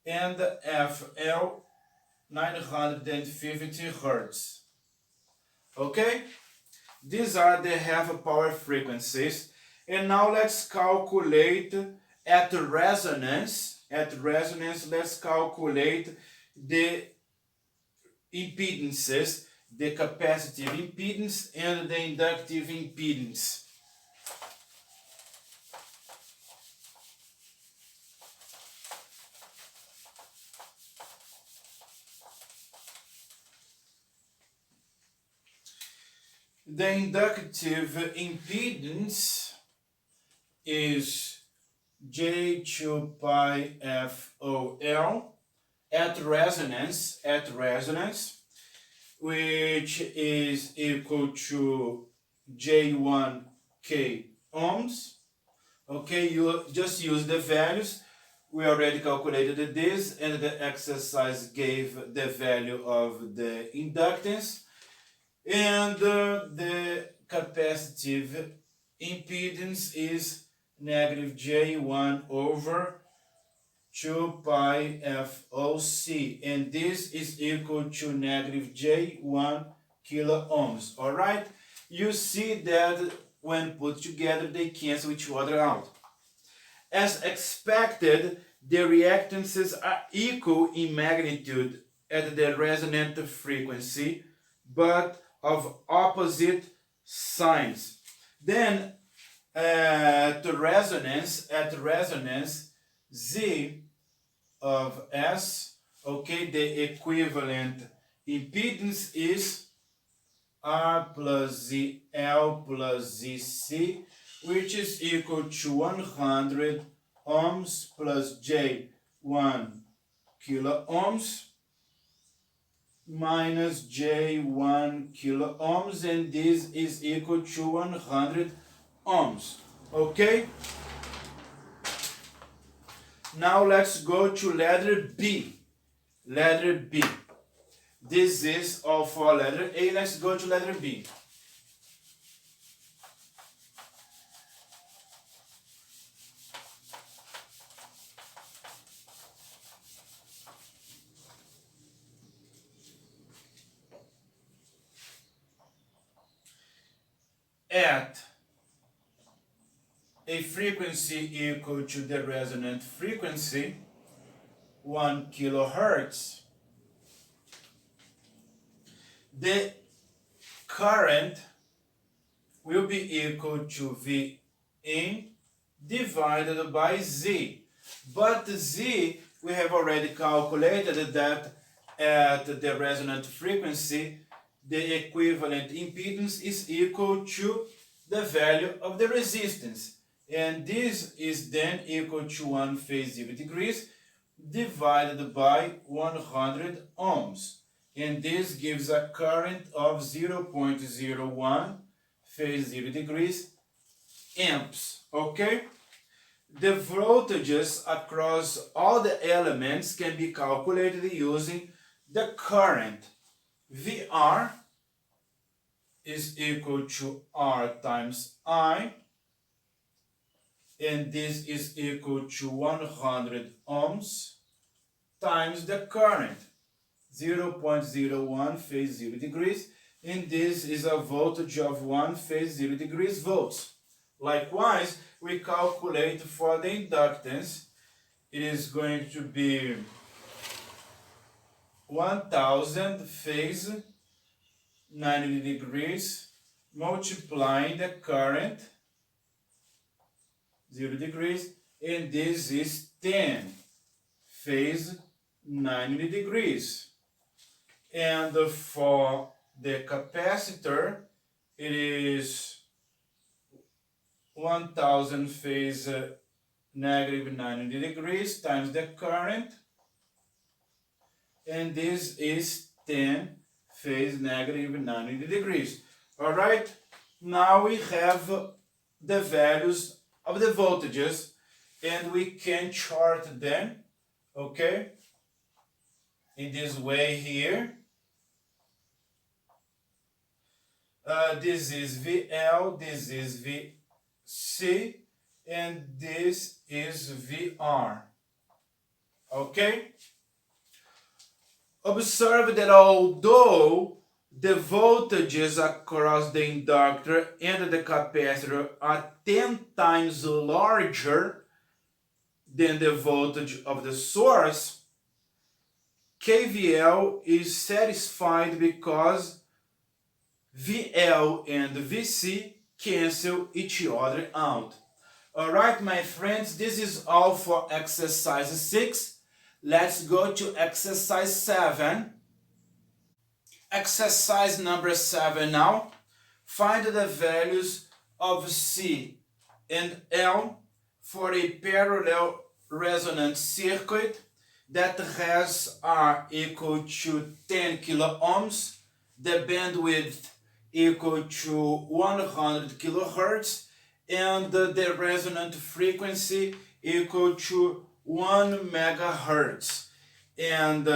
and FL 950 Hertz. Okay? These are the half power frequencies. And now let's calculate at resonance. At resonance, let's calculate the impedances, the capacitive impedance and the inductive impedance. The inductive impedance is J2 pi FOL at resonance, which is equal to J1K ohms. Okay, you just use the values. We already calculated this, and the exercise gave the value of the inductance. And the capacitive impedance is negative J1 over 2 pi FOC, and this is equal to negative J1 kilo ohms. All right, you see that when put together they cancel each other out. As expected, the reactances are equal in magnitude at the resonant frequency, but of opposite signs. Then at resonance, Z of S, okay, the equivalent impedance is R plus ZL plus ZC, which is equal to 100 ohms plus J1 kilo ohms minus J1 kilo ohms, and this is equal to 100 ohms. Okay? Now let's go to letter B. Letter B. This is all for letter A. Let's go to letter B. At a frequency equal to the resonant frequency, 1 kilohertz, the current will be equal to V in divided by Z. But Z, we have already calculated that at the resonant frequency, the equivalent impedance is equal to the value of the resistance. And this is then equal to 1 phase 0 degrees divided by 100 ohms. And this gives a current of 0.01 phase 0 degrees amps. Okay? The voltages across all the elements can be calculated using the current. VR is equal to R times I, and this is equal to 100 ohms times the current, 0.01 phase 0 degrees, and this is a voltage of 1 phase 0 degrees volts. Likewise, we calculate for the inductance. It is going to be 1000 phase 90 degrees multiplying the current 0 degrees, and this is 10 phase 90 degrees. And for the capacitor, it is 1000 phase negative 90 degrees times the current, and this is 10 phase negative 90 degrees. All right, now we have the values of the voltages, and we can chart them, okay, in this way here. This is VL, this is VC, and this is VR. Okay? Observe that although the voltages across the inductor and the capacitor are 10 times larger than the voltage of the source, KVL is satisfied because VL and VC cancel each other out. Alright, my friends, this is all for exercise 6. Let's go to exercise 7. Exercise number 7 now. Find the values of C and L for a parallel resonant circuit that has R equal to 10 kilo ohms, the bandwidth equal to 100 kilohertz, and the resonant frequency equal to 1 megahertz. And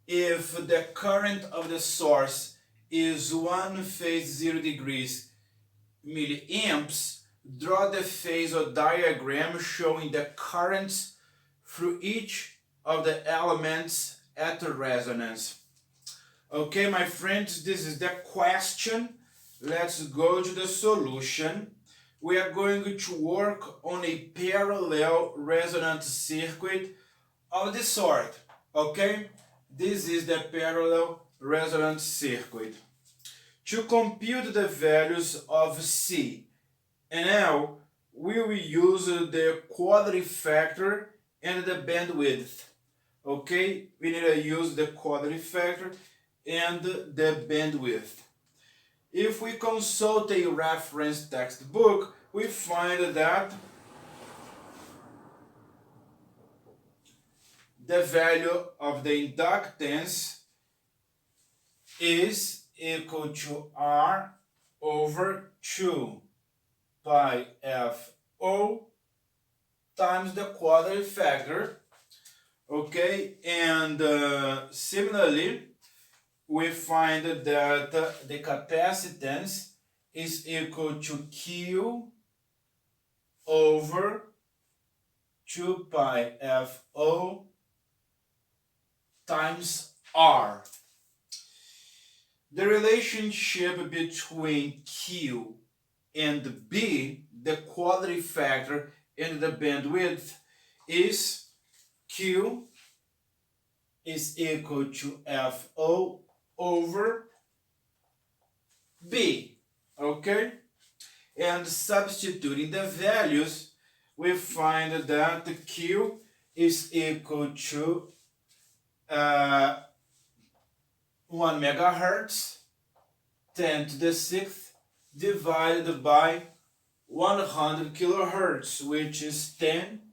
if the current of the source is 1 phase 0 degrees milliamps, draw the phasor diagram showing the currents through each of the elements at the resonance. Okay, my friends, this is the question. Let's go to the solution. We are going to work on a parallel resonant circuit of this sort. Okay, this is the parallel resonant circuit. To compute the values of C and L, we will use the quadratic factor and the bandwidth. Okay, we need to use the quadratic factor and the bandwidth. If we consult a reference textbook, we find that the value of the inductance is equal to R over 2 pi FO times the quadratic factor. Okay, and similarly, we find that the capacitance is equal to Q over 2 pi FO times R. The relationship between Q and B, the quadratic factor and the bandwidth, is Q is equal to FO over B. Okay? And substituting the values, we find that Q is equal to 1 megahertz, 10 to the 6th, divided by 100 kilohertz, which is 10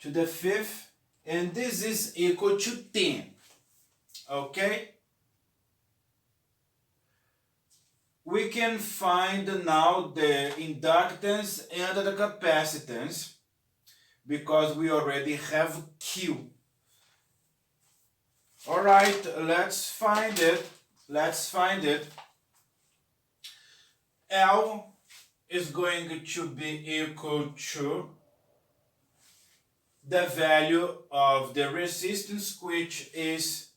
to the 5th, and this is equal to 10. Okay? We can find now the inductance and the capacitance because we already have Q. All right, let's find it. Let's find it. L is going to be equal to the value of the resistance, which is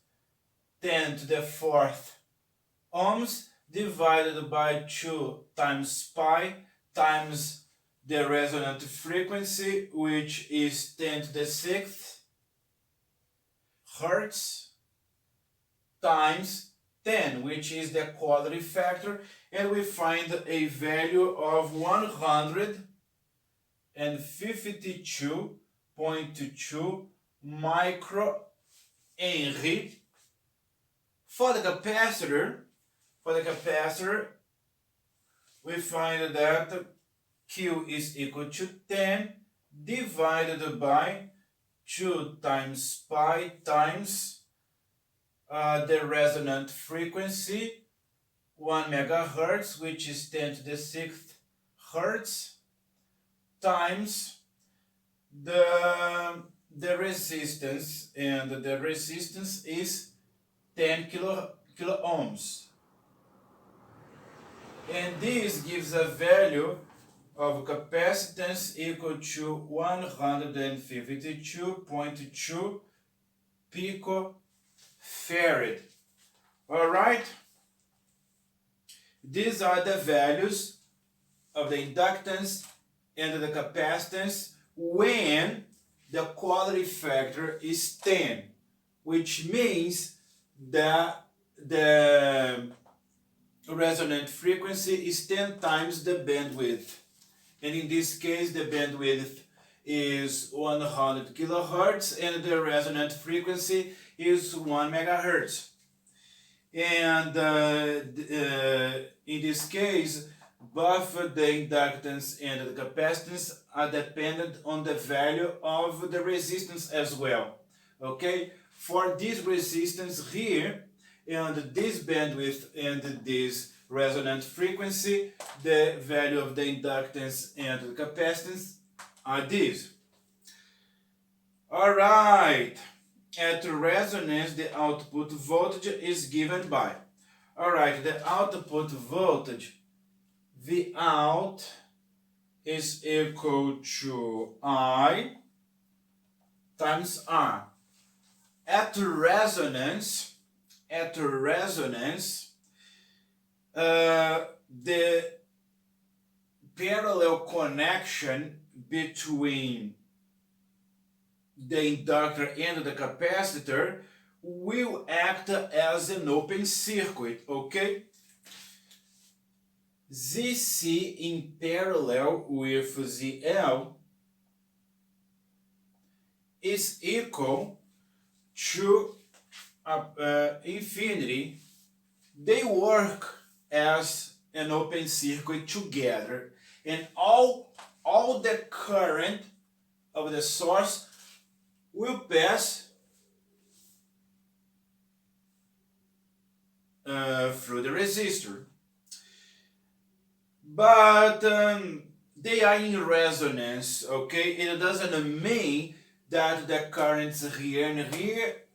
10 to the 4th ohms, divided by 2 times pi times the resonant frequency, which is 10 to the 6th hertz, times 10, which is the quadratic factor, and we find a value of 152.2 microhenry. For the capacitor, we find that Q is equal to 10 divided by 2 times pi times the resonant frequency, 1 megahertz, which is 10 to the 6th hertz, times the resistance, and the resistance is 10 kilo ohms. And this gives a value of capacitance equal to 152.2 picofarad. Alright? These are the values of the inductance and the capacitance when the quality factor is 10, which means that the resonant frequency is 10 times the bandwidth. And in this case, the bandwidth is 100 kilohertz and the resonant frequency is 1 megahertz. And in this case, both the inductance and the capacitance are dependent on the value of the resistance as well. Okay? For this resistance here, and this bandwidth and this resonant frequency, the value of the inductance and the capacitance are these. Alright, at resonance the output voltage is given by, alright, the output voltage V out is equal to I times R. At resonance, the parallel connection between the inductor and the capacitor will act as an open circuit, okay? ZC in parallel with ZL is equal to infinity. They work as an open circuit together, and all the current of the source will pass through the resistor. But they are in resonance, okay? It doesn't mean that the currents here and here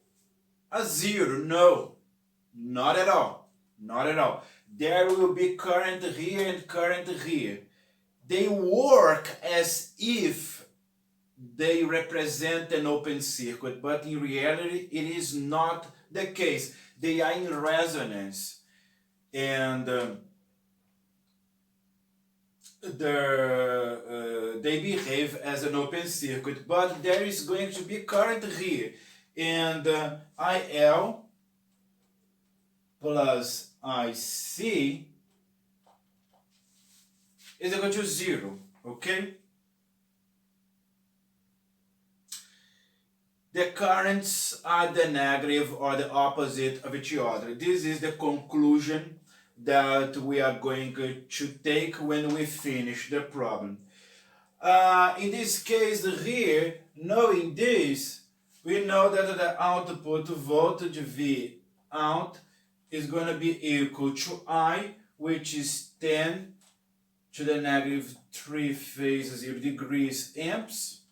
are zero. No, not at all. Not at all. There will be current here and current here. They work as if they represent an open circuit, but in reality it is not the case. They are in resonance, and they behave as an open circuit, but there is going to be current here, and IL plus IC is equal to 0, okay? The currents are the negative or the opposite of each other. This is the conclusion that we are going to take when we finish the problem. In this case here, knowing this, we know that the output voltage V out is going to be equal to I, which is 10 to the negative 3 phase 0 degrees amps,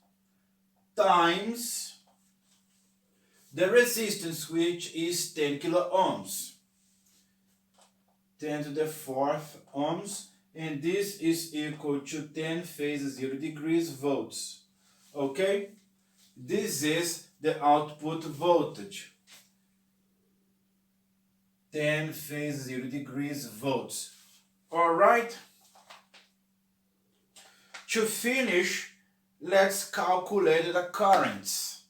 times the resistance, which is 10 kilo ohms, 10 to the 4th ohms, and this is equal to 10 phase 0 degrees volts. Okay? This is the output voltage. 10 phase 0 degrees volts. Alright? To finish, let's calculate the currents.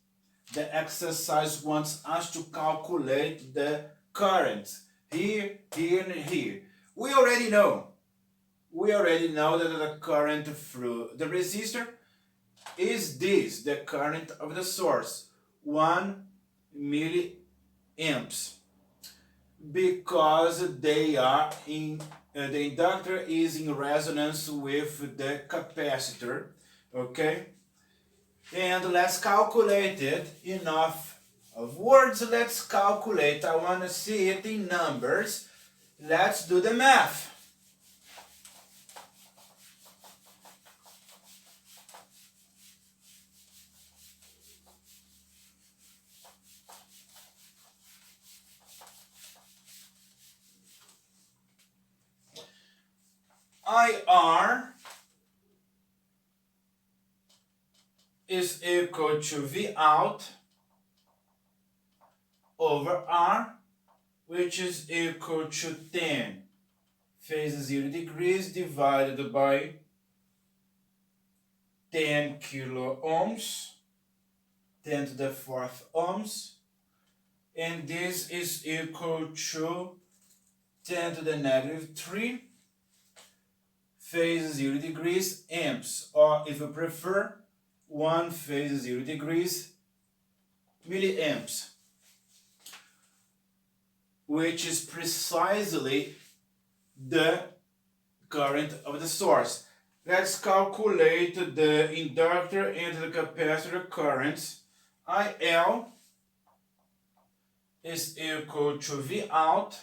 The exercise wants us to calculate the currents here, here, and here. We already know that the current through the resistor is this, the current of the source, 1 milliamps, because they are in the inductor is in resonance with the capacitor, okay? And let's calculate it. Enough of words, let's calculate. I want to see it in numbers. Let's do the math. IR is equal to V out over R, which is equal to 10 phase 0 degrees divided by 10 kilo ohms, 10 to the fourth ohms, and this is equal to 10 to the negative 3 phase 0 degrees amps, or if you prefer, 1 phase 0 degrees milliamps, which is precisely the current of the source. Let's calculate the inductor and the capacitor currents. IL is equal to V out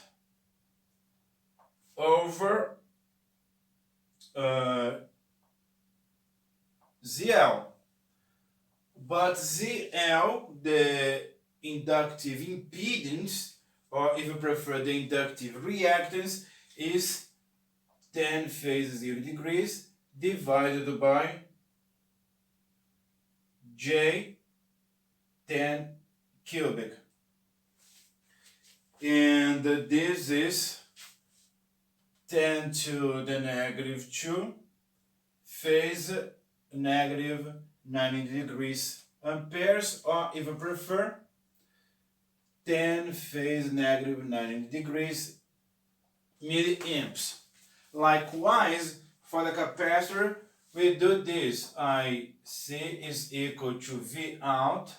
over ZL. But ZL, the inductive impedance, or if you prefer the inductive reactance, is 10 phase 0 degrees divided by J 10 cubic. And this is 10 to the negative 2 phase negative 90 degrees amperes, or if you prefer, 10 phase negative 90 degrees milliamps. Likewise, for the capacitor, we do this. IC is equal to V out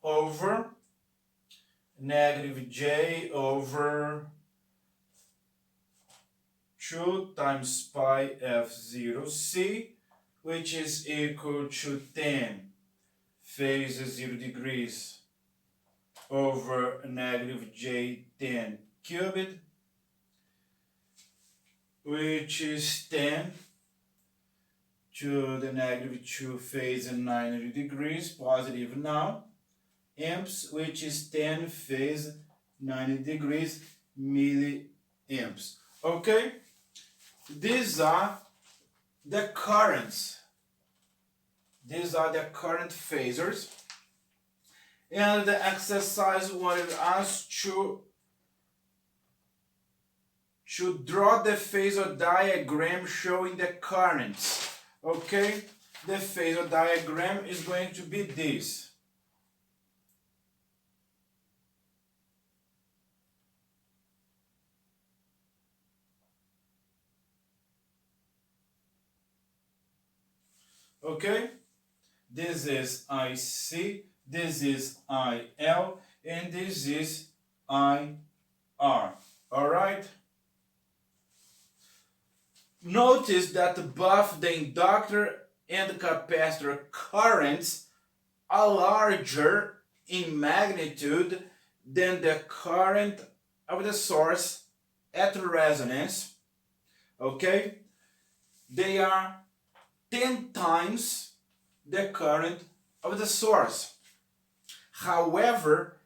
over negative J over 2 times pi F0C, which is equal to 10 phase 0 degrees over negative J10 cubed, which is 10 to the negative 2 phase 90 degrees, positive now, amps, which is 10 phase 90 degrees milliamps. Okay? These are the currents. These are the current phasors. And the exercise wanted us to draw the phasor diagram showing the currents. Okay? The phasor diagram is going to be this. Okay? This is IC, this is IL, and this is IR. Alright? Notice that both the inductor and the capacitor currents are larger in magnitude than the current of the source at resonance. Okay? They are 10 times the current of the source. However,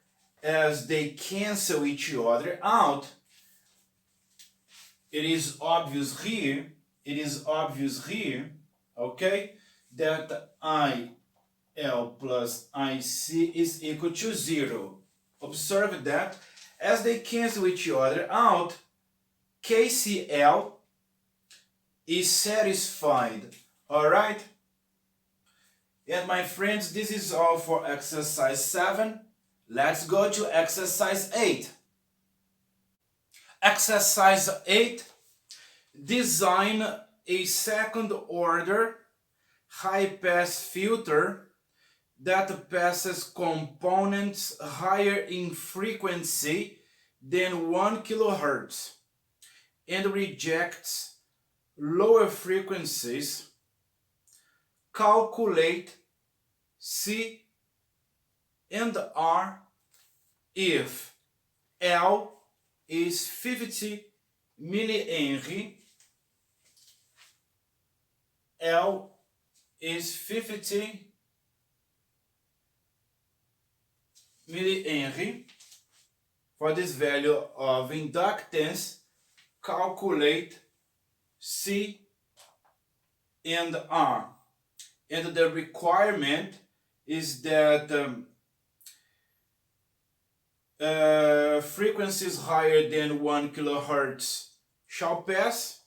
as they cancel each other out, it is obvious here, okay, that IL plus IC is equal to 0. Observe that as they cancel each other out, KCL is satisfied. Alright? And my friends, this is all for exercise 7. Let's go to exercise 8. Exercise 8. Design a second order high-pass filter that passes components higher in frequency than 1 kHz and rejects lower frequencies. Calculate C and R if L is 50 millihenry, L is 50 millihenry. For this value of inductance, calculate C and R. and the requirement is that frequencies higher than 1 kilohertz shall pass,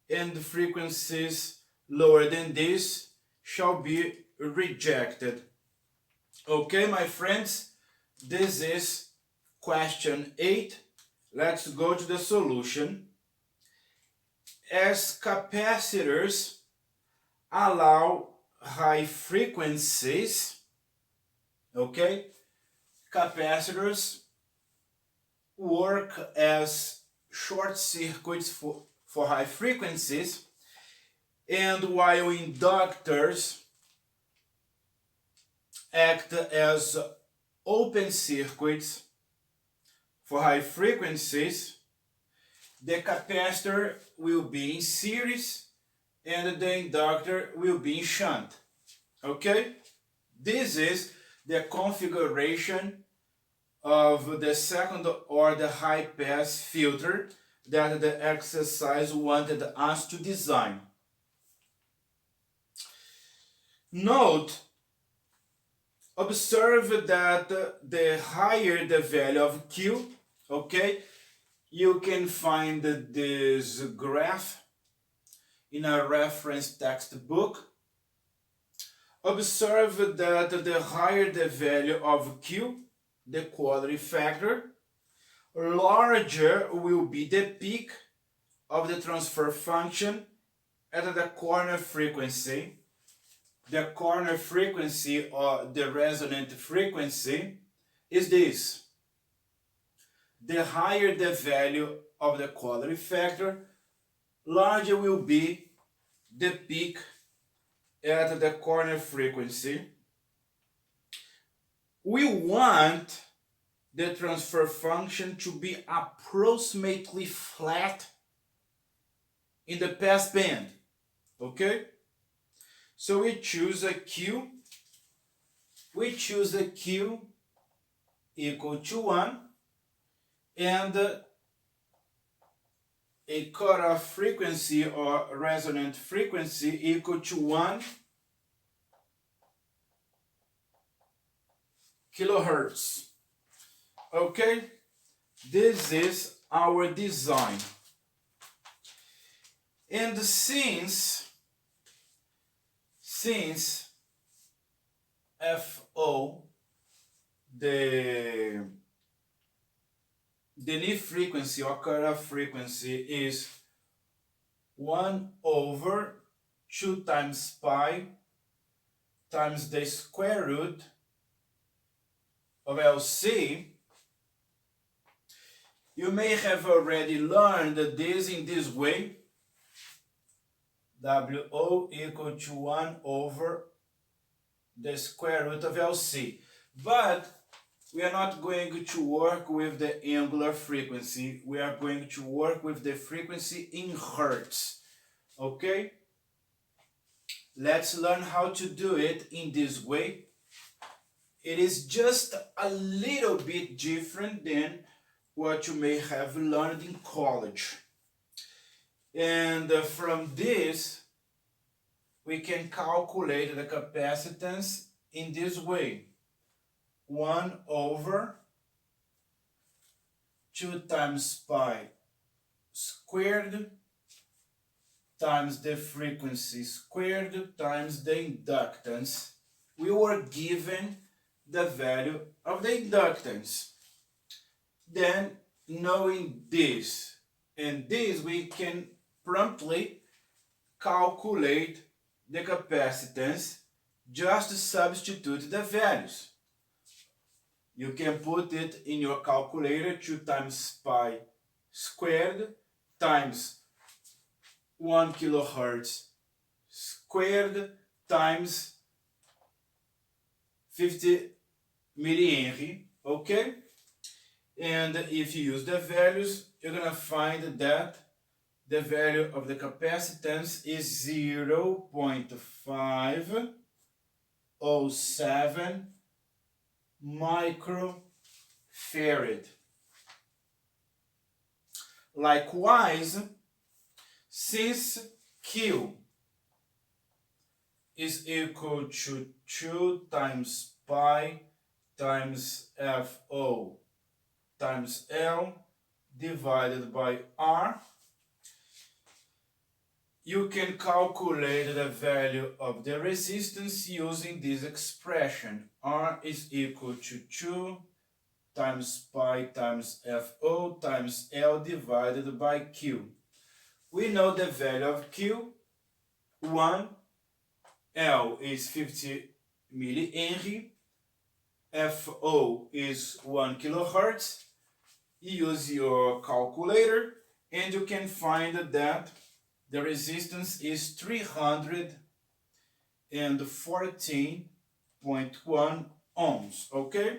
and frequencies lower than this shall be rejected. Okay, my friends, this is question 8. Let's go to the solution. As capacitors allow high frequencies, okay, capacitors work as short circuits for high frequencies, and while inductors act as open circuits for high frequencies, the capacitor will be in series and the inductor will be in shunt. Okay? This is the configuration of the second order high pass filter that the exercise wanted us to design. Note, observe that the higher the value of Q, okay, you can find this graph in a reference textbook. Observe that the higher the value of Q, the quality factor, larger will be the peak of the transfer function at the corner frequency. The corner frequency or the resonant frequency is this. The higher the value of the quality factor, larger will be the peak at the corner frequency. We want the transfer function to be approximately flat in the pass band, okay? So we choose a Q equal to 1 and a cutoff frequency or resonant frequency equal to 1 kilohertz. Okay, this is our design. And since FO, the new frequency or cutoff frequency is 1 over 2 times pi times the square root of LC, you may have already learned this in this way. WO equal to 1 over the square root of LC. But we are not going to work with the angular frequency. We are going to work with the frequency in hertz. Okay? Let's learn how to do it in this way. It is just a little bit different than what you may have learned in college. And from this, we can calculate the capacitance in this way. 1 over 2 times pi squared times the frequency squared times the inductance. We were given the value of the inductance. Then, knowing this and this, we can promptly calculate the capacitance. Just substitute the values. You can put it in your calculator. 2 times pi squared times 1 kilohertz squared times 50 millihenry, okay? And if you use the values, you're gonna find that the value of the capacitance is 0.507 microfarad. Likewise, since Q is equal to 2 times pi times FO times L divided by R. You can calculate the value of the resistance using this expression. R is equal to 2 times pi times FO times L divided by Q. We know the value of Q. 1, L is 50 millihenry, FO is 1 kilohertz. Use your calculator and you can find that the resistance is 314.1 ohms, okay?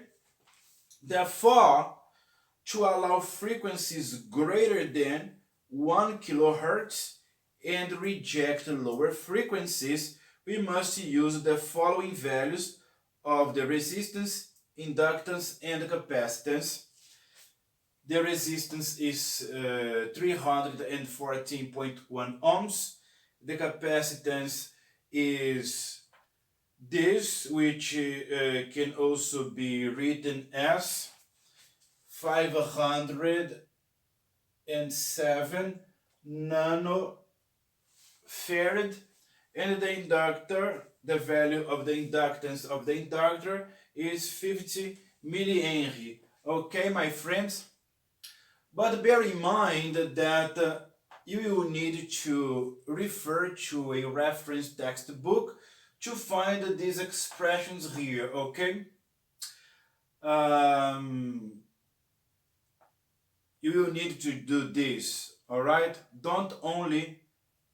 Therefore, to allow frequencies greater than 1 kilohertz and reject lower frequencies, we must use the following values of the resistance, inductance, and capacitance. The resistance is 314.1 ohms. The capacitance is this, which can also be written as 507 nanofarad. And the inductor, the value of the inductance of the inductor is 50 millihenry. Okay, my friends? But bear in mind that you will need to refer to a reference textbook to find these expressions here, okay? You will need to do this, all right? Don't only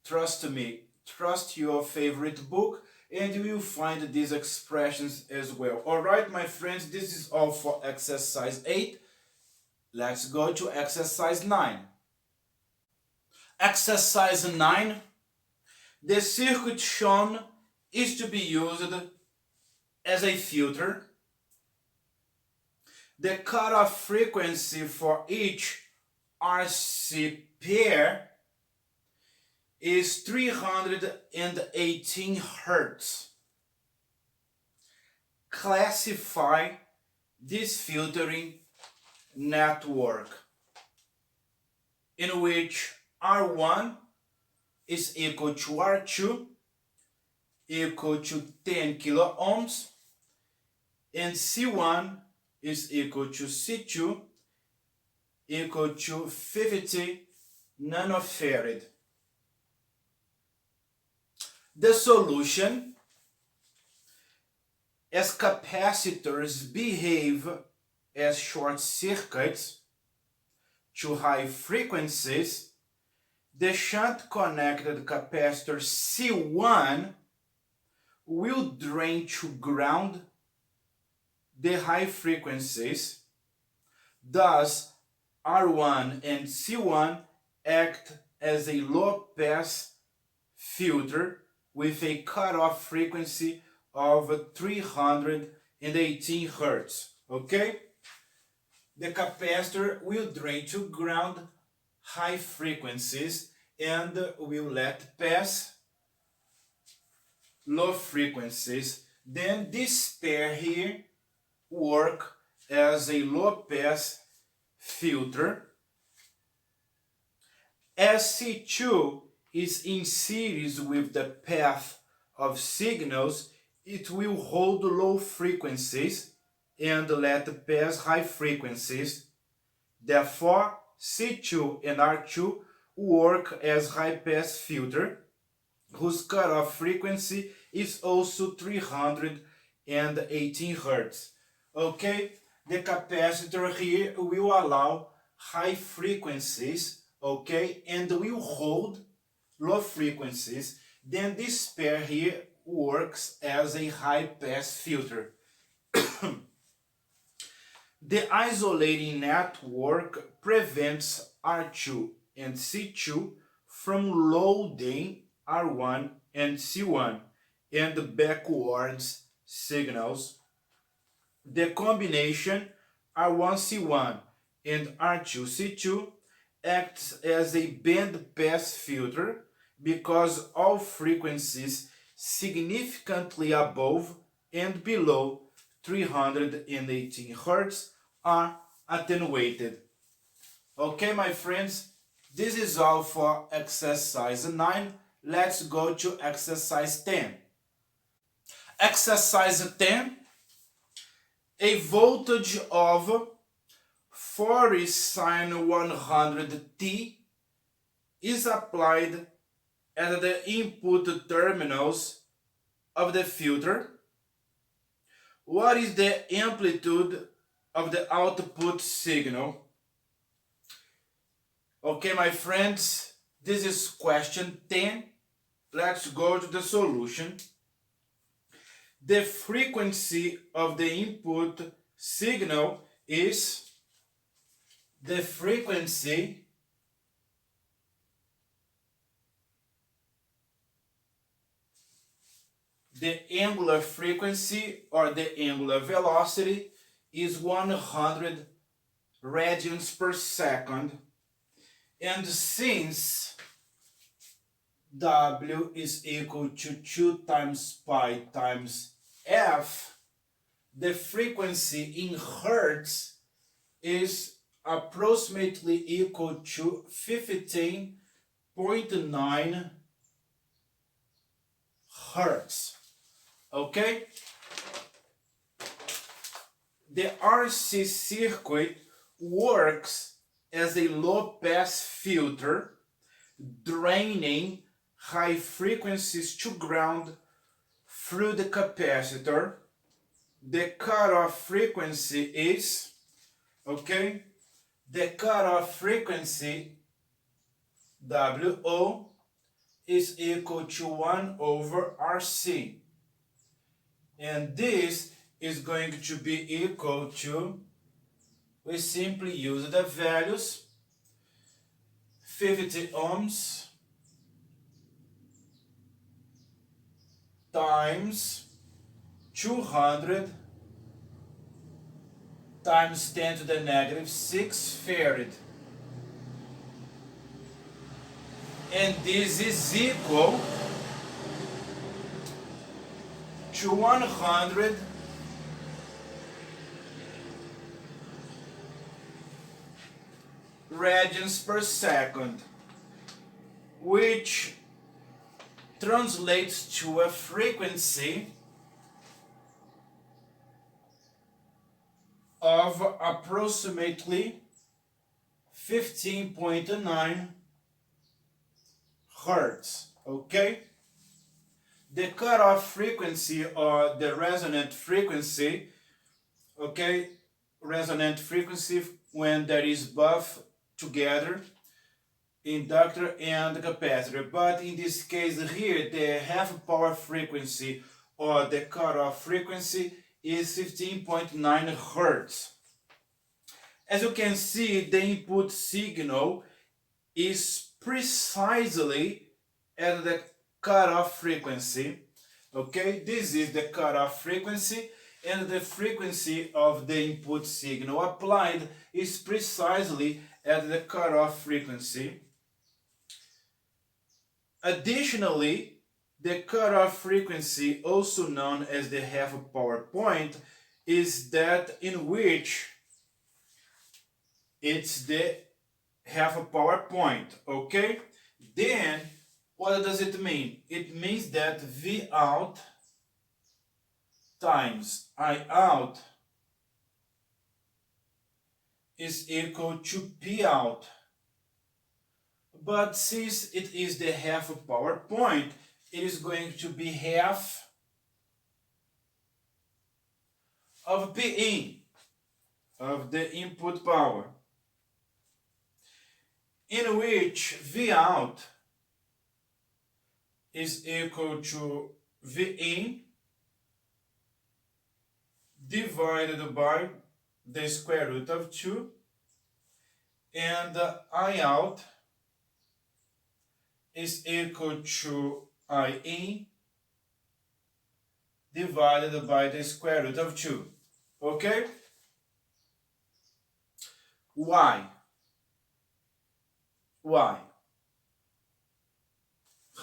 trust me, trust your favorite book and you will find these expressions as well. All right, my friends, this is all for exercise 8. Let's go to exercise 9. Exercise 9. The circuit shown is to be used as a filter. The cutoff frequency for each RC pair is 318 Hz. Classify this filtering network in which R1 is equal to R2 equal to 10 kilo ohms and C1 is equal to C2 equal to 50 nanofarad. The solution, as capacitors behave as short circuits to high frequencies, the shunt connected capacitor C1 will drain to ground the high frequencies. Thus, R1 and C1 act as a low-pass filter with a cutoff frequency of 318 Hz. Okay? The capacitor will drain to ground high frequencies and will let pass low frequencies. Then this pair here work as a low pass filter. As C2 is in series with the path of signals, it will hold low frequencies and let pass high frequencies. Therefore, C2 and R2 work as high-pass filter, whose cutoff frequency is also 318 Hz. Okay, the capacitor here will allow high frequencies, okay, and will hold low frequencies. Then this pair here works as a high-pass filter. The isolating network prevents R2 and C2 from loading R1 and C1 and backwards signals. The combination R1C1 and R2C2 acts as a band pass filter because all frequencies significantly above and below 318 Hz are attenuated. Okay, my friends, this is all for exercise 9. Let's go to exercise 10. Exercise 10, a voltage of 40 sine 100t is applied at the input terminals of the filter. What is the amplitude of the output signal? Okay, my friends, this is question 10. Let's go to the solution. The frequency of the input signal is the frequency the angular frequency or the angular velocity is 100 radians per second, and since W is equal to 2 times pi times F, the frequency in Hertz is approximately equal to 15.9 Hertz. Okay? The RC circuit works as a low-pass filter, draining high frequencies to ground through the capacitor. The cutoff frequency is, okay, the cutoff frequency WO is equal to 1 over RC. And this is going to be equal to, we simply use the values, 50 ohms times 200 times 10 to the negative 6 farad. And this is equal to 100 radians per second, which translates to a frequency of approximately 15.9 Hertz. Okay? The cutoff frequency or the resonant frequency, okay, resonant frequency when there is both together, inductor and capacitor. But in this case here, the half power frequency or the cutoff frequency is 15.9 Hertz. As you can see, the input signal is precisely at the cutoff frequency. Okay, this is the cutoff frequency, and the frequency of the input signal applied is precisely at the cutoff frequency. Additionally, the cutoff frequency, also known as the half power point, is that in which it's the half power point. Okay, then what does it mean? It means that V out times I out is equal to P out. But since it is the half power point, it is going to be half of P in, of the input power, in which V out is equal to V in divided by the square root of 2, and I out is equal to I in divided by the square root of 2. Okay? Why? Why?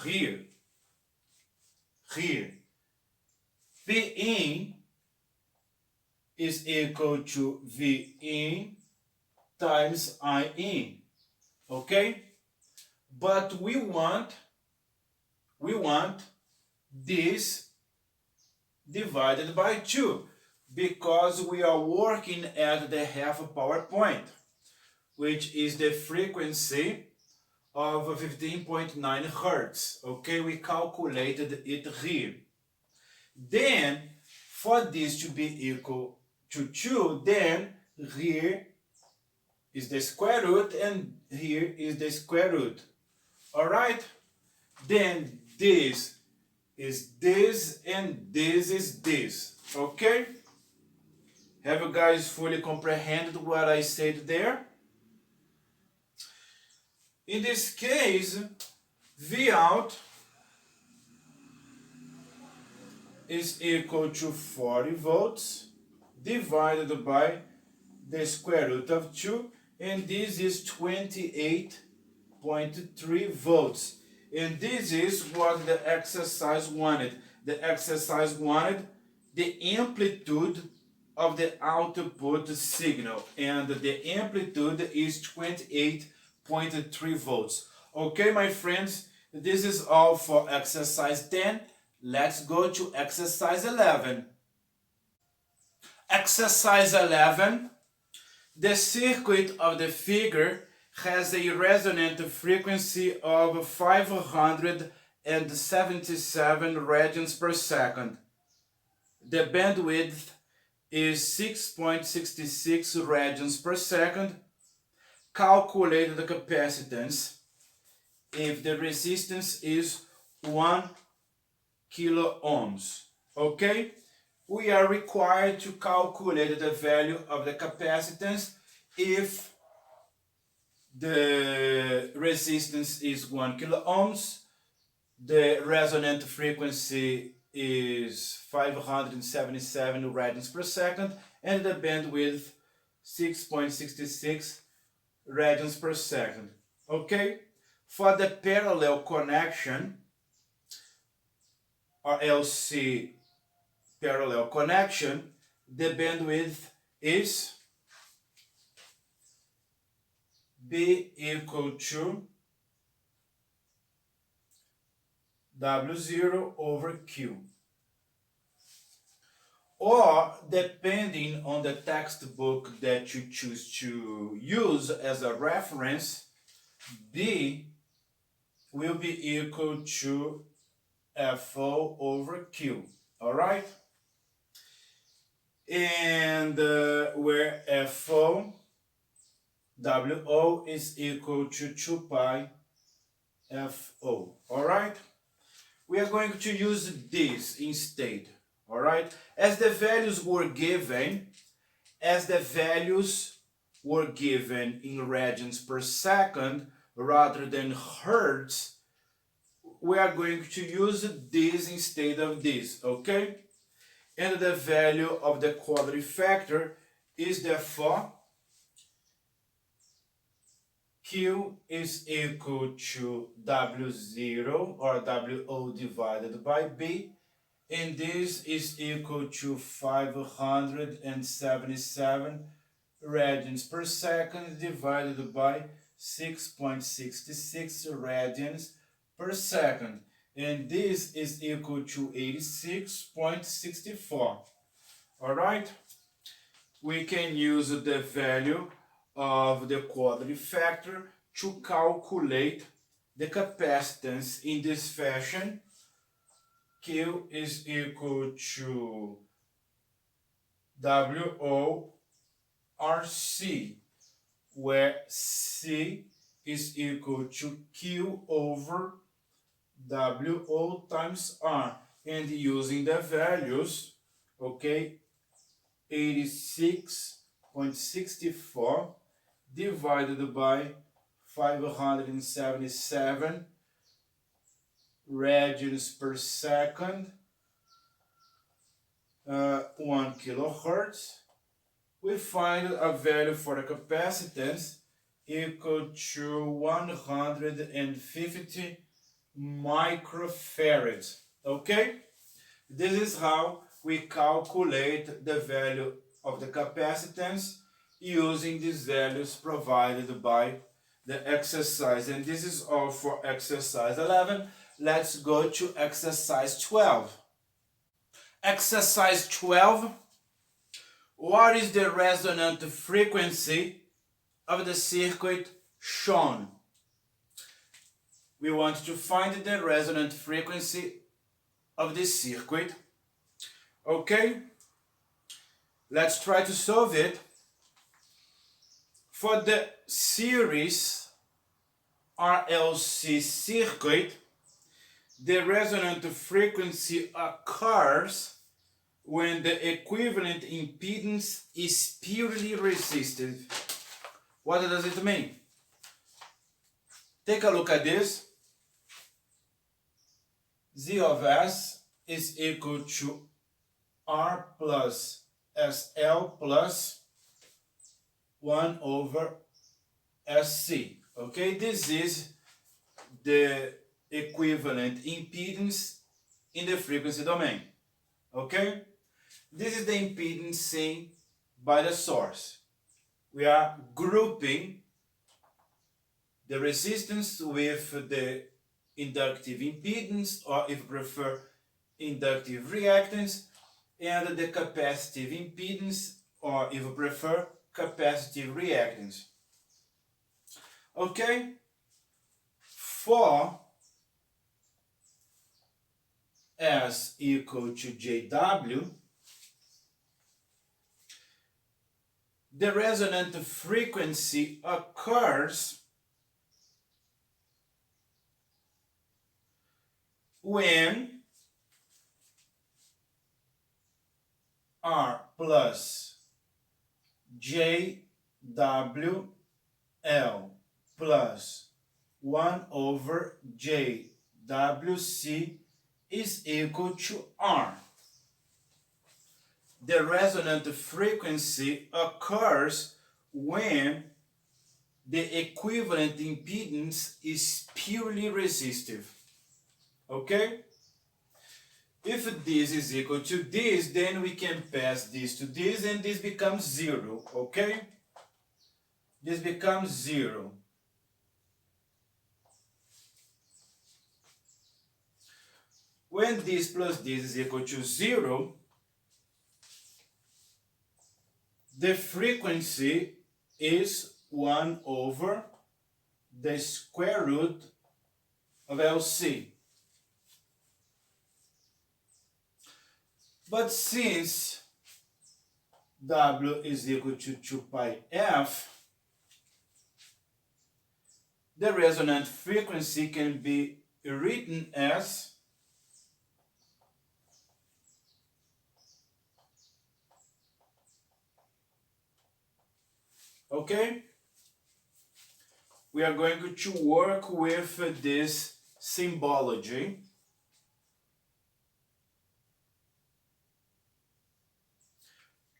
Here here. P in is equal to V in times I in. Okay? But we want this divided by 2 because we are working at the half power point, which is the frequency of 15.9 hertz. Okay, we calculated it here. Then, for this to be equal to 2, then here is the square root and here is the square root. Alright? Then this is this and this is this. Okay? Have you guys fully comprehended what I said there? In this case, V out is equal to 40 volts divided by the square root of 2, and this is 28.3 volts. And this is what the exercise wanted. The exercise wanted the amplitude of the output signal, and the amplitude is 28.3 volts. Okay, my friends, this is all for exercise 10. Let's go to exercise 11. Exercise 11. The circuit of the figure has a resonant frequency of 577 radians per second. The bandwidth is 6.66 radians per second. Calculate the capacitance if the resistance is 1 kilo ohms. Okay? We are required to calculate the value of the capacitance if the resistance is 1 kilo ohms, the resonant frequency is 577 radians per second, and the bandwidth 6.66 radians per second. Okay? For the parallel connection, or LC parallel connection, the bandwidth is B equal to W0 over Q. Or, depending on the textbook that you choose to use as a reference, B will be equal to FO over Q. Alright? And where FO, WO is equal to 2 pi FO. Alright? We are going to use this instead. Alright? As the values were given in radians per second rather than hertz, we are going to use this instead of this, okay? And the value of the quality factor is therefore Q is equal to W0 or WO divided by B, and this is equal to 577 radians per second divided by 6.66 radians per second, and this is equal to 86.64. Alright? We can use the value of the quality factor to calculate the capacitance in this fashion. Q is equal to WO RC, where C is equal to Q over WO times R, and using the values, okay, 86.64 divided by 577 radians per second, 1 kilohertz, we find a value for the capacitance equal to 150 microfarads. Okay? This is how we calculate the value of the capacitance using these values provided by the exercise. And this is all for exercise 11. Let's go to exercise 12. Exercise 12. What is the resonant frequency of the circuit shown? We want to find the resonant frequency of this circuit. Okay, let's try to solve it. For the series RLC circuit, the resonant frequency occurs when the equivalent impedance is purely resistive. What does it mean? Take a look at this. Z of S is equal to R plus SL plus 1 over SC. Okay, this is the equivalent impedance in the frequency domain. Okay, this is the impedance seen by the source. We are grouping the resistance with the inductive impedance, or if you prefer, inductive reactance, and the capacitive impedance, or if you prefer, capacitive reactance. Okay? For S equal to JW, the resonant frequency occurs when R plus JWL plus 1 over JWC is equal to R. The resonant frequency occurs when the equivalent impedance is purely resistive. Okay? If this is equal to this, then we can pass this to this and this becomes 0. Okay? This becomes 0. When this plus this is equal to 0, the frequency is 1 over the square root of LC. But since W is equal to 2 pi f, the resonant frequency can be written as okay? We are going to work with this symbology.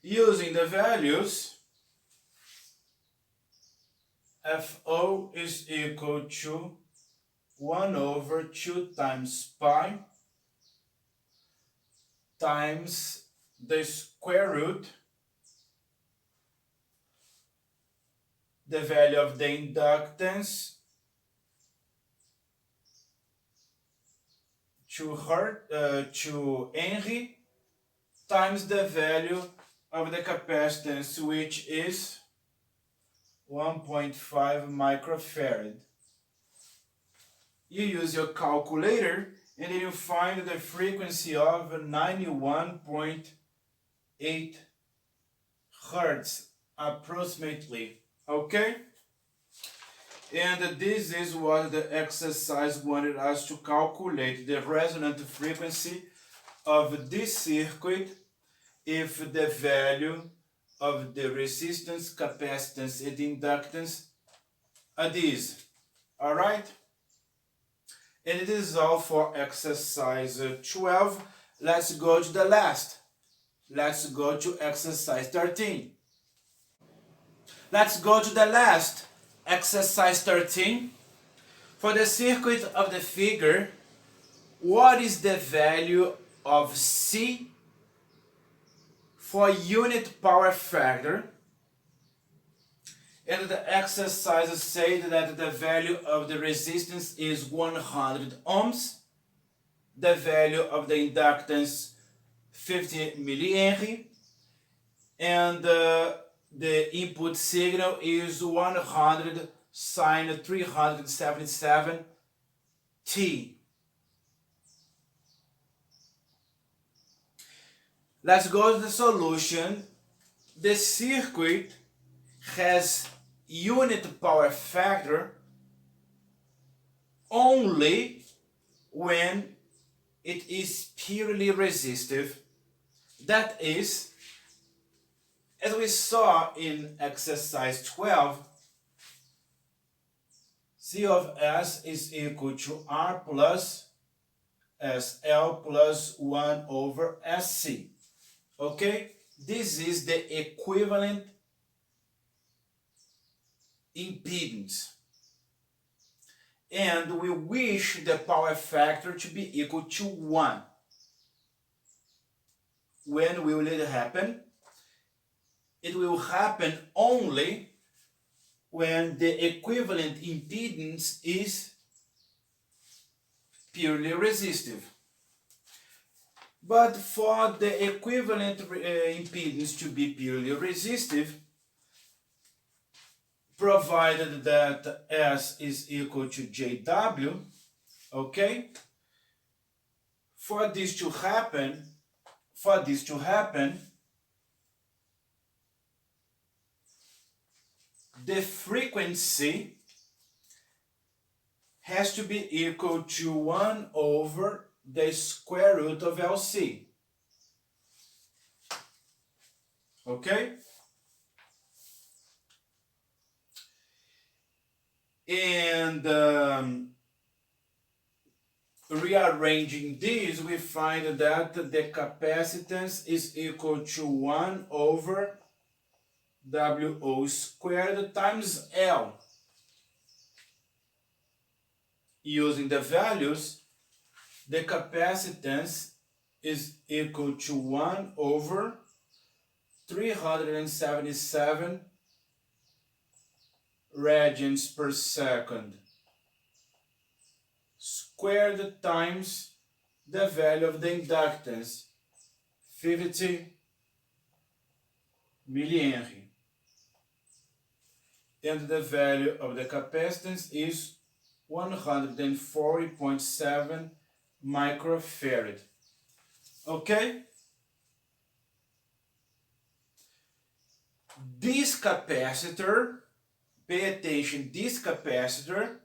Using the values, FO is equal to 1 over 2 times pi times the square root, the value of the inductance, 2 Henry, times the value of the capacitance, which is 1.5 microfarad. You use your calculator and then you find the frequency of 91.8 hertz approximately. Okay? And this is what the exercise wanted us to calculate, the resonant frequency of this circuit if the value of the resistance, capacitance, and inductance are these. Alright? And it is all for exercise 12. Let's go to the last. Let's go to exercise 13. Let's go to the last, exercise 13. For the circuit of the figure, what is the value of C for unit power factor, and the exercise said that the value of the resistance is 100 ohms, the value of the inductance 50 millihenry, and the input signal is 100 sine 377 T. Let's go to the solution. The circuit has unit power factor only when it is purely resistive. That is, as we saw in exercise 12, C of S is equal to R plus SL plus 1 over SC. Okay? This is the equivalent impedance. And we wish the power factor to be equal to 1. When will it happen? It will happen only when the equivalent impedance is purely resistive. But for the equivalent impedance to be purely resistive, provided that S is equal to JW, okay? For this to happen, the frequency has to be equal to 1 over the square root of LC. Okay? And rearranging these, we find that the capacitance is equal to 1 over WO squared times L. Using the values, the capacitance is equal to 1 over 377 radians per second squared times the value of the inductance, 50 millihenry. And the value of the capacitance is 140.7 microfarad. Okay? This capacitor, pay attention, this capacitor,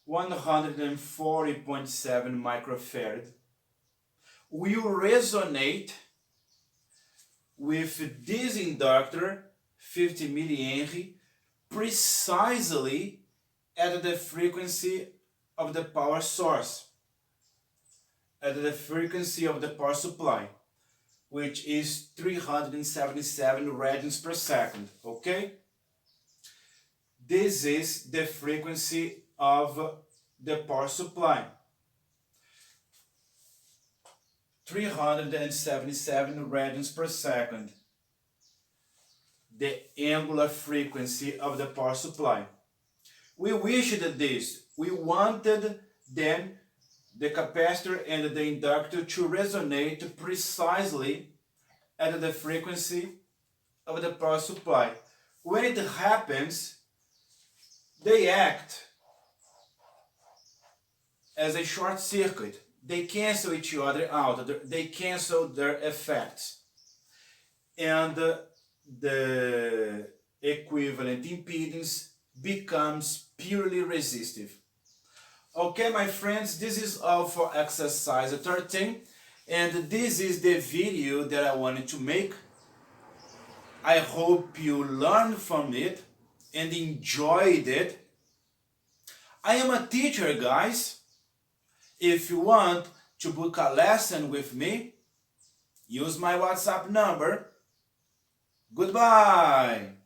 140.7 microfarad, will resonate with this inductor, 50 millihenry, precisely at the frequency of the power source, at the frequency of the power supply, which is 377 radians per second, okay? This is the frequency of the power supply. 377 radians per second. The angular frequency of the power supply. We wished this. We wanted then the capacitor and the inductor to resonate precisely at the frequency of the power supply. When it happens, they act as a short circuit. They cancel each other out. They cancel their effects. And the equivalent impedance becomes purely resistive. Okay, my friends, this is all for exercise 13. And this is the video that I wanted to make. I hope you learned from it and enjoyed it. I am a teacher, guys. If you want to book a lesson with me, use my WhatsApp number. Goodbye.